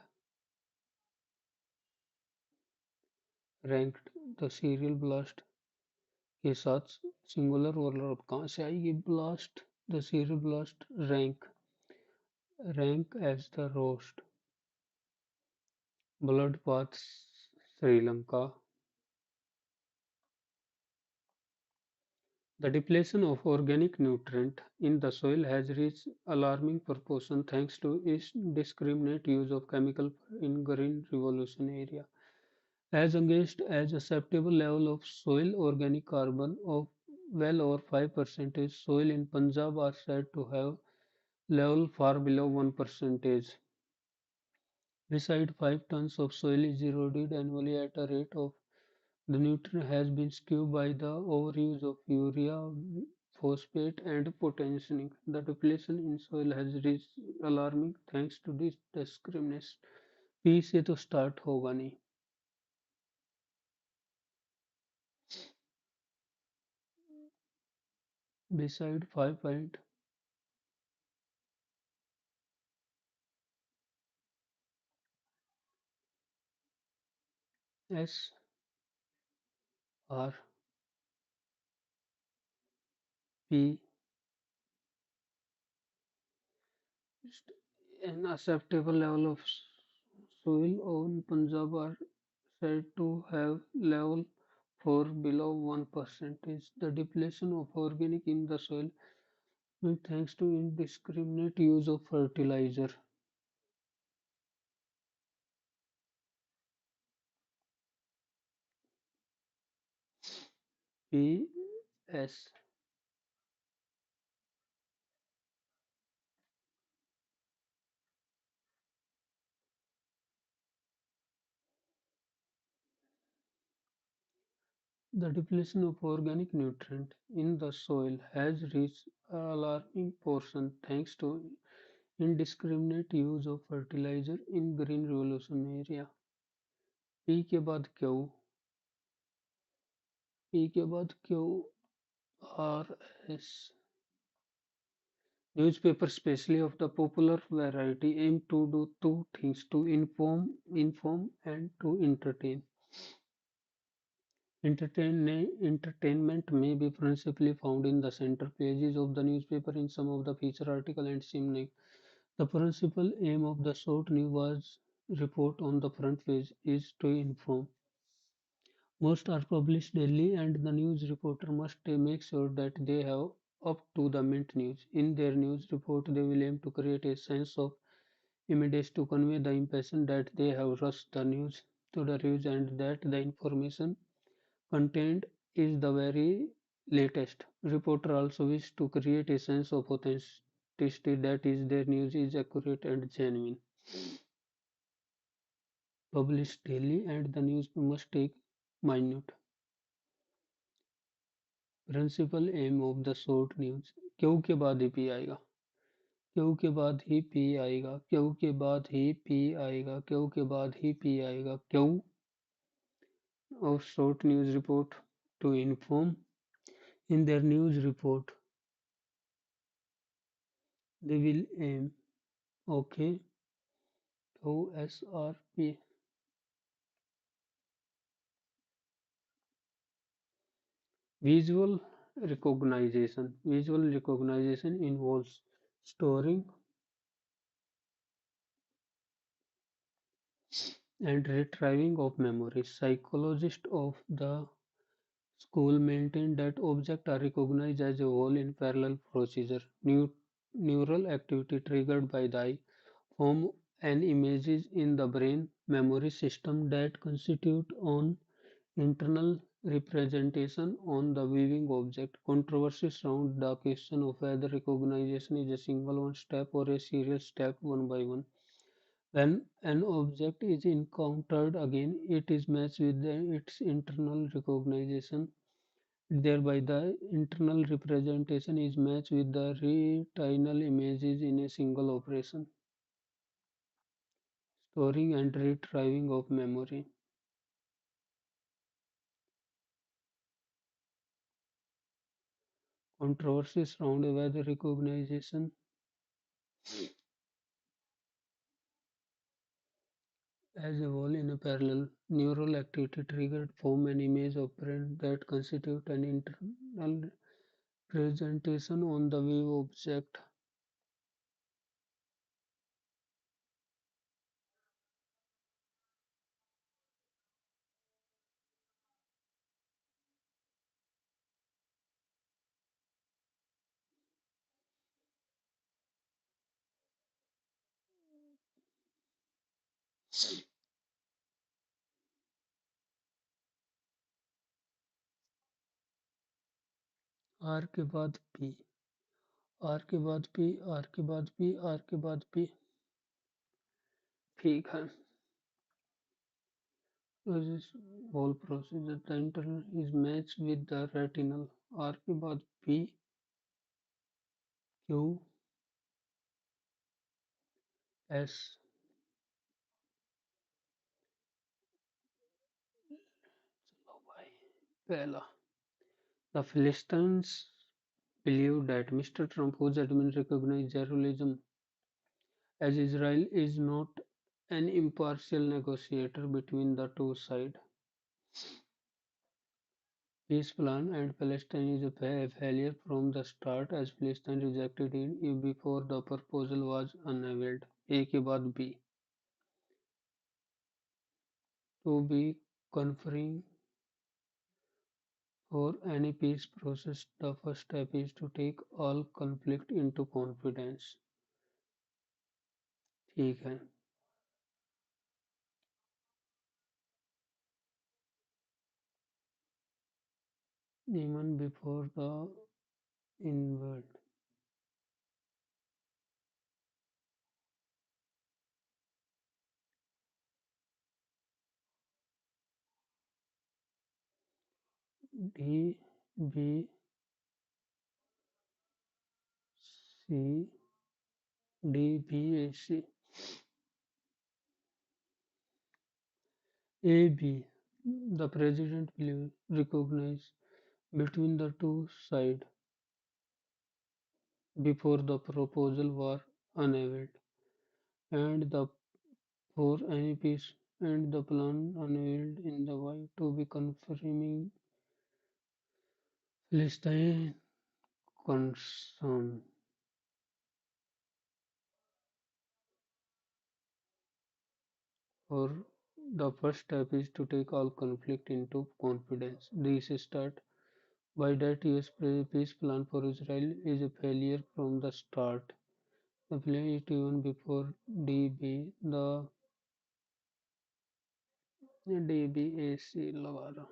ranked the serial blast के साथ singular verb कहाँ से आएगी blast the serial blast rank as the roast bloodbath Sri Lanka. The depletion of organic nutrient in the soil has reached alarming proportion thanks to indiscriminate use of chemical in green revolution area. As against as acceptable level of soil organic carbon of well over 5%, soil in Punjab are said to have level far below 1%. Beside 5 tons of soil is eroded annually at a rate of the nutrient has been skewed by the overuse of urea, phosphate and potassium. The depletion in soil has reached alarming thanks to this discrimination. P से तो start होगा नहीं. Beside 5 point S R P an acceptable level of soil on Punjab are said to have level for below 1%. The depletion of organic in the soil thanks to indiscriminate use of fertilizer. P.S. The depletion of organic nutrient in the soil has reached alarming portion thanks to indiscriminate use of fertilizer in green revolution area. P के बाद Q, P के बाद Q R S. Newspaper, especially of the popular variety, aim to do two things: to inform, and to entertain. Entertainment may be principally found in the center pages of the newspaper in some of the feature article and simile. The principal aim of the short news report on the front page is to inform. Most are published daily, and the news reporter must make sure that they have up to the mint news. In their news report, they will aim to create a sense of immediacy to convey the impression that they have rushed the news to the news and that the information contained is the very latest. Reporter also wish to create a sense of authenticity authenticity, that is, their news is accurate and genuine. Published daily, and the news must take minute. Principal aim of the short news. क्यों के बाद ही P आएगा, क्यों के बाद ही P आएगा, क्यों के बाद ही पी आएगा, क्यों के बाद ही पी आएगा, क्यों of short news report to inform. In their news report, they will aim. Okay, OSRP. Visual recognition. Visual recognition involves storing and retrieving of memories. Psychologists of the school maintain that objects are recognized as a whole in parallel procedure. Neural activity triggered by the eye form an images in the brain memory system that constitute an internal representation on the viewing object. Controversy surrounds the question of whether recognition is a single one step or a serial step one by one. When an object is encountered again, it is matched with its internal recognition. Thereby, the internal representation is matched with the retinal images in a single operation. Storing and retrieving of memory. Controversy surrounded whether recognition as a whole in a parallel neural activity triggered form an image of brain that constitute an internal representation on the view object. R के बाद P, are के बाद P, are के बाद P, are के बाद P. ठीक है। This whole procedure, the internal is matched with the retinal. R के बाद पी, क्यू, एस। चलो भाई, पहला The Philistines believe that Mr. Trump, whose admin recognized Jerusalem as Israel, is not an impartial negotiator between the two sides. Peace plan and Palestine is a failure from the start as Palestine rejected it before the proposal was unveiled. A के बाद B. To be conferring for any peace process, the first step is to take all conflict into confidence. ठीक है। Even before the inward D B C D B A C A B. The president will recognize between the two sides before the proposal were unveiled, and the for any peace and the plan unveiled in the way to be confirming Palestine concern. Or the first step is to take all conflict into confidence. This start by that US peace plan for Israel is a failure from the start. The plan is even before DB, the DBAC लगा रहा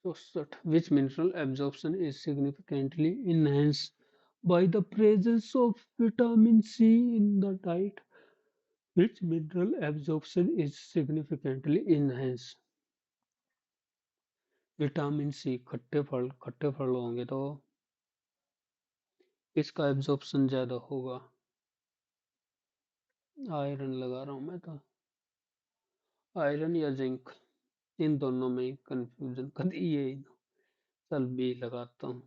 64. Which mineral absorption is significantly enhanced by the presence of vitamin C in the diet? Which mineral absorption is significantly enhanced? Vitamin C. खट्टे फल होंगे तो इसका absorption ज्यादा होगा। Iron लगा रहा हूं मैं तो। आयरन या जिंक, इन दोनों में कंफ्यूजन कर ये। चल बी लगाता हूँ।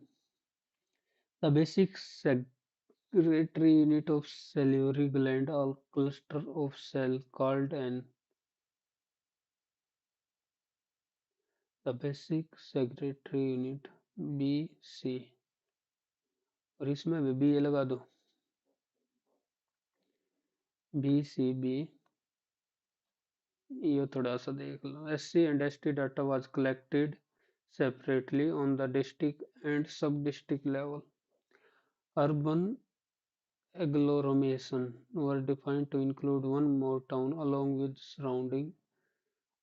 The basic secretary unit of salivary gland or cluster of cell called an the basic secretory unit BC। और इसमें भी बी ए लगा दो। BCB। ये थोड़ा सा देख लो। SC and ST data was collected separately on the district and sub-district level. Urban agglomeration were defined to include one more town along with surrounding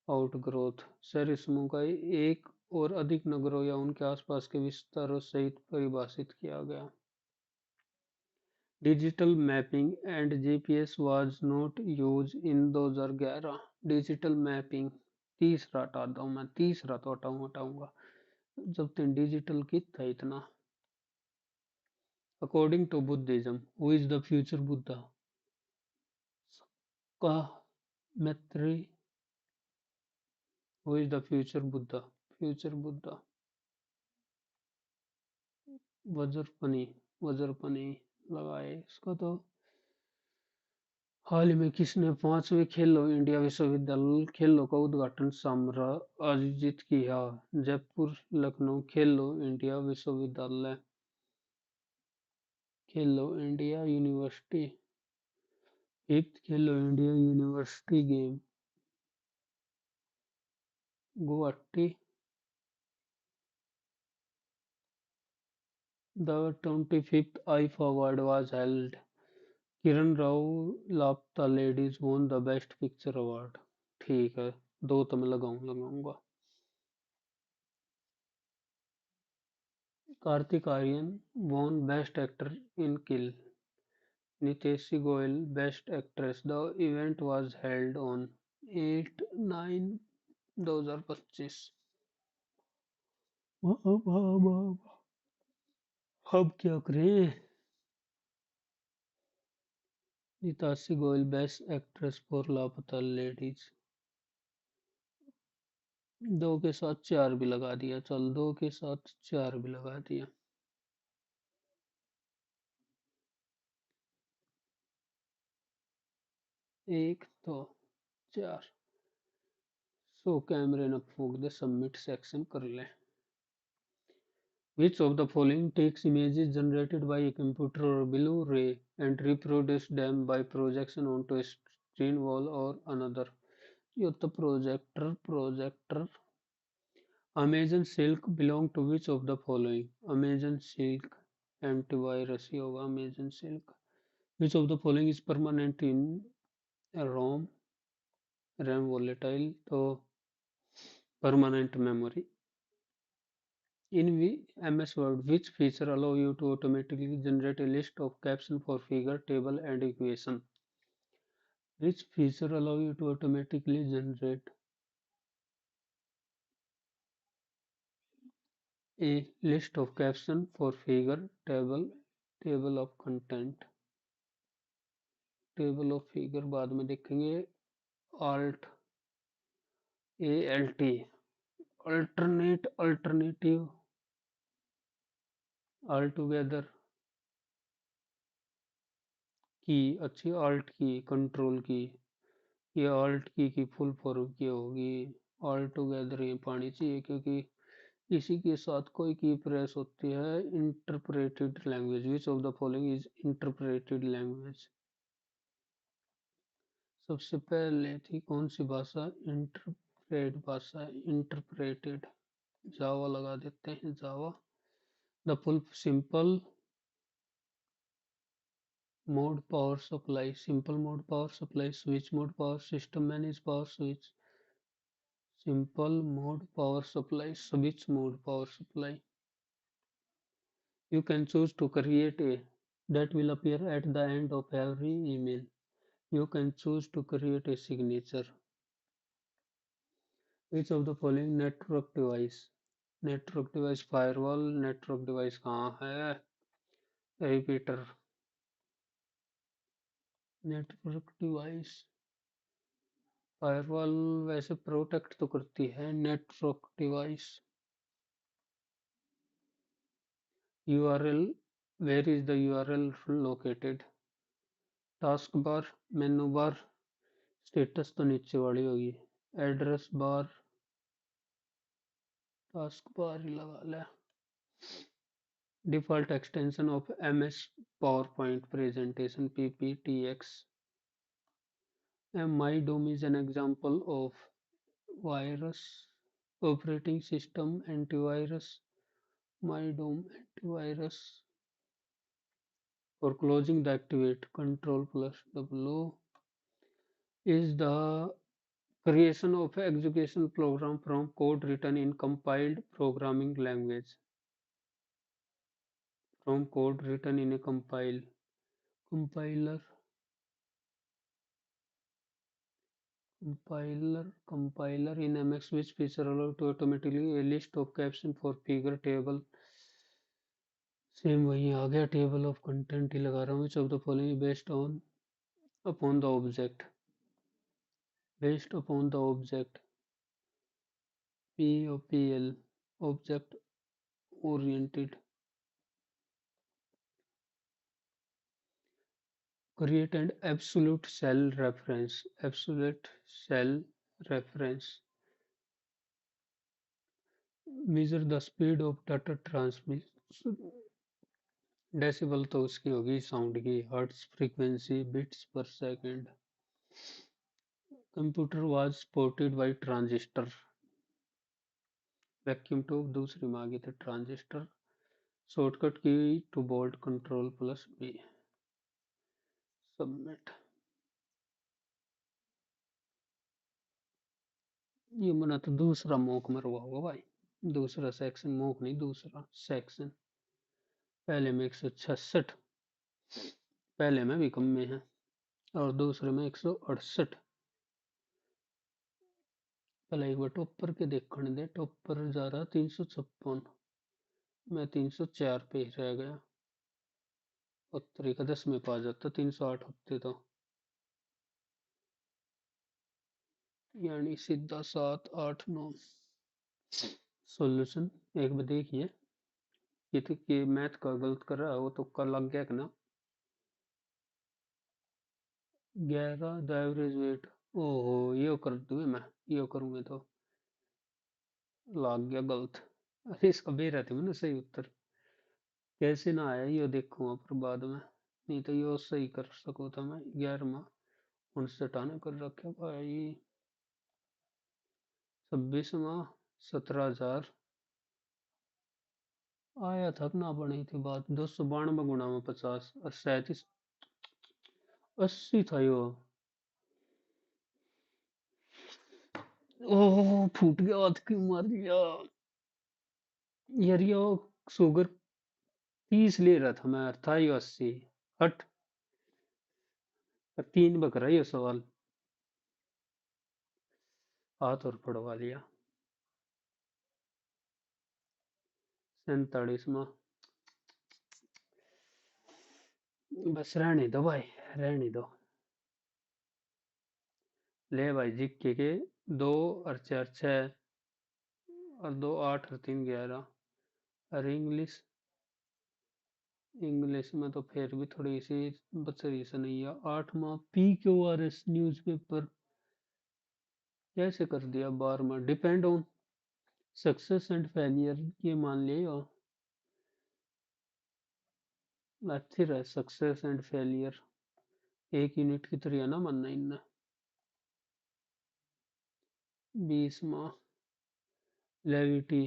outgrowth। शहरी समूह का एक और अधिक नगरों या उनके आसपास के विस्तारों सहित परिभाषित किया गया। Digital mapping and GPS was not use in 2011। Digital mapping तीसरा हटाता हूँ मैं। तीसरा तो हटाऊंगा जब तक डिजिटल की था इतना। According to Buddhism who is the future Buddha? का Maitri. Who is the future Buddha? Future Buddha Vajrapani. Vajrapani लगाए इसको तो। हाल ही में किसने 5वें खेलो इंडिया विश्वविद्यालय खेलों का उद्घाटन समारोह आयोजित किया? जयपुर लखनऊ खेलो इंडिया विश्वविद्यालय। खेलो India university. Fifth Khelo India university game Guwahati. The 25th IFA award was held. Kiran Rao लापता ladies won the best picture award। ठीक है, दो तो मैं लगाऊंगा। Kartik Aaryan won best actor in Kill। Nitanshi Goel best actress. The event was held on 8/9/2025। अब क्या करें? Nitanshi Goel best actress for Laapataa Ladies. दो के साथ चार भी लगा दिया। चल, दो के साथ चार भी लगा दिया। एक दो चार। सो कैमरे न फूक दे। सबमिट सेक्शन कर ले। Which of the following takes images generated by a computer or Blu-ray and reproduce them by projection onto a screen wall or another? ये तो projector. Amazon Silk belong to which of the following? Amazon Silk antivirus ही होगा। Amazon Silk। Which of the following is permanent in ROM? RAM volatile तो permanent memory। In MS Word, which feature allow you to automatically generate a list of caption for figure, table, and equation? Which feature allow you to automatically generate a list of caption for figure, table of content? Table of figure बाद में देखेंगे। alt alt alternative all together की अच्छी। alt की control की। ये alt की full form की होगी। ऑल टुगेदर ये पानी चाहिए क्योंकि इसी के साथ कोई की प्रेस होती है। Interpreted language. Which of the following is interpreted language? सबसे पहले थी कौन सी भाषा? इंटरप्रेट भाषा। इंटरप्रेटेड। जावा लगा देते हैं। Java. The full simple mode power supply. Simple mode power supply. Switch mode power system manage power switch. Simple mode power supply, switch mode power supply. You can choose to create a that will appear at the end of every email. You can choose to create a signature. Which of the following network device? Network device firewall network device कहाँ है repeater network device firewall वैसे protect तो करती है network device URL where is the URL located task bar menu bar status तो नीचे वाली होगी एड्रेस बार टास्क बार ही लगा ले default extension of MS PowerPoint presentation PPTX MyDOM is an example of virus operating system antivirus. MyDOM antivirus for closing the activate control plus W is the creation of execution program from code written in compiled programming language from code written in a compiler compiler in MX which feature allow to automatically a list of caption for figure table same वही आ गया table of content ही लगा रहा हूँ of the following upon the object based upon the object P O P L object oriented create an absolute cell reference measure the speed of data transmission decibel तो उसकी होगी sound की hertz frequency bits पर second computer was supported by transistor vacuum tube दूसरी में आ गई थी transistor shortcut key to bold control plus B submit ये मना तो दूसरा मॉक मरवा होगा भाई दूसरा सेक्शन मॉक नहीं दूसरा सेक्शन पहले में 166 पहले में भी कम में है और दूसरे में 168 पहले एक बार टॉपर के देखने दे टॉपर जा रहा 356 मैं 304 पे ही रह गया उत्तरी का 10 में पा जाता 308 होते तो यानी सीधा 7 8 9 सॉल्यूशन एक बार देखिए कि मैथ का गलत कर रहा है वो तो कर लग गया कि ना 11 द एवरेज वेट ओहो यो कर दूँ मैं यो करूँगा तो लग गया गलत अरे इसका बेरा थी मैंने सही उत्तर कैसे ना आया यो देखूंगा पर बाद में नहीं तो यो सही कर सको था मैं 11वां उनसे हटाने कर रखे भाई 26वां 17,000 आया था ना बनी थी बात 292 गुणा में 50 और 37 80 था यो ओह फूट गया हाथ क्यों मार दिया यार यो शुगर 30 ले रहा था मैं था यो 80 हट 3 बकरा ये सवाल हाथ और पड़वा लिया 47वां बस रहने दो भाई रहने दो ले भाई जिक्के के 2 और 4 6 और 2 8 और 3 11 और इंग्लिश इंग्लिश में तो फिर भी थोड़ी सी बचरी से नहीं है 8वां PQRS न्यूज़पेपर कैसे कर दिया 12वां depend on success and failure ये मान लिया अच्छी रहे सक्सेस एंड फेलियर एक यूनिट की तरह ना मानना इनने 20वां लेविटी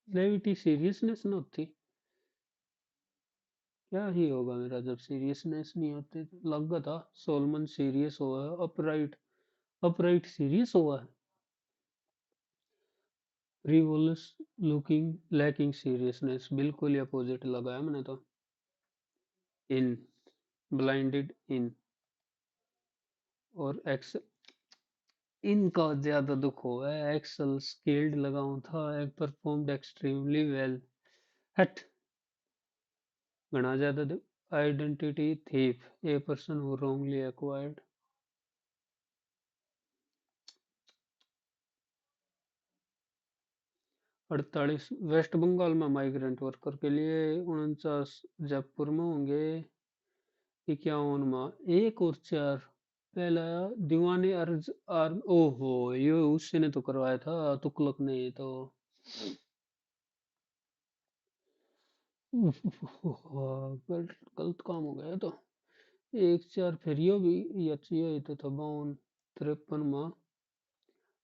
लेविटी सीरियसनेस न होती क्या ही होगा मेरा जब सीरियसनेस नहीं होती, लगा था सोलमन सीरियस हुआ है, अपराइट, अपराइट सीरियस हुआ है, फ्रीवोलस लुकिंग लैकिंग सीरियसनेस, बिल्कुल ही अपोजिट लगाया मैंने तो। इन, ब्लाइंडेड इन, और एक्स, इनका ज्यादा दुख हुआ है, एक्सल स्किल्ड लगाऊं था, परफॉर्म्ड एक्सट्रीमली वेल, हट, घना ज्यादा identity thief, a person who wrongly acquired। 48 West Bengal में माइग्रेंट वर्कर के लिए, 49 जयपुर में होंगे, 51 में, एक और चार, पहला दीवाने अर्ज आर, ओहो ये उससे ने तो करवाया था, तुगलक ने तो। गलत गलत काम हो गया तो। एक चार फिर यो भी, ये अच्छी है तो था 52, 53 में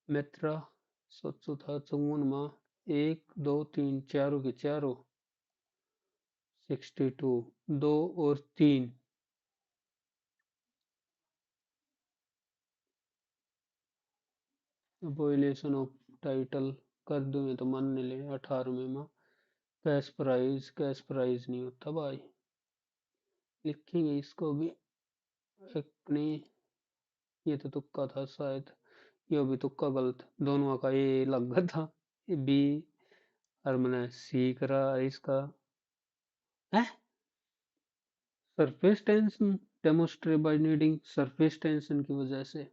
मित्रा, सोचो था 54 में, एक दो तीन चारों के चारों, 62, दो और तीन, वोलेशन ऑफ टाइटल कर दूं तो मान ले 18वें में, कैश प्राइज नहीं होता भाई, लिखेंगे इसको भी अपनी, ये तो तुक्का था शायद, ये भी तुक्का गलत, दोनों का ये लग गया था, ये बी, और मैंने सी करा इसका है, surface tension demonstrate by kneading, surface tension की वजह से,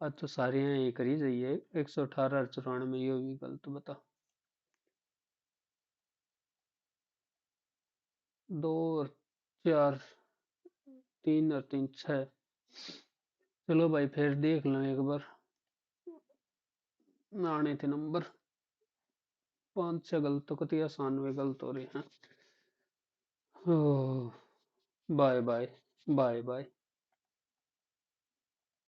आज तो सारे यहाँ ये करी जाइए, 118 और 94, ये भी गलत बता, दो और चार, तीन और तीन छह, चलो भाई फिर देख लो एक बार, आने थे नंबर, 5 6 गलत तो कति आसान में गलत हो रहे हैं। Bye bye, bye bye.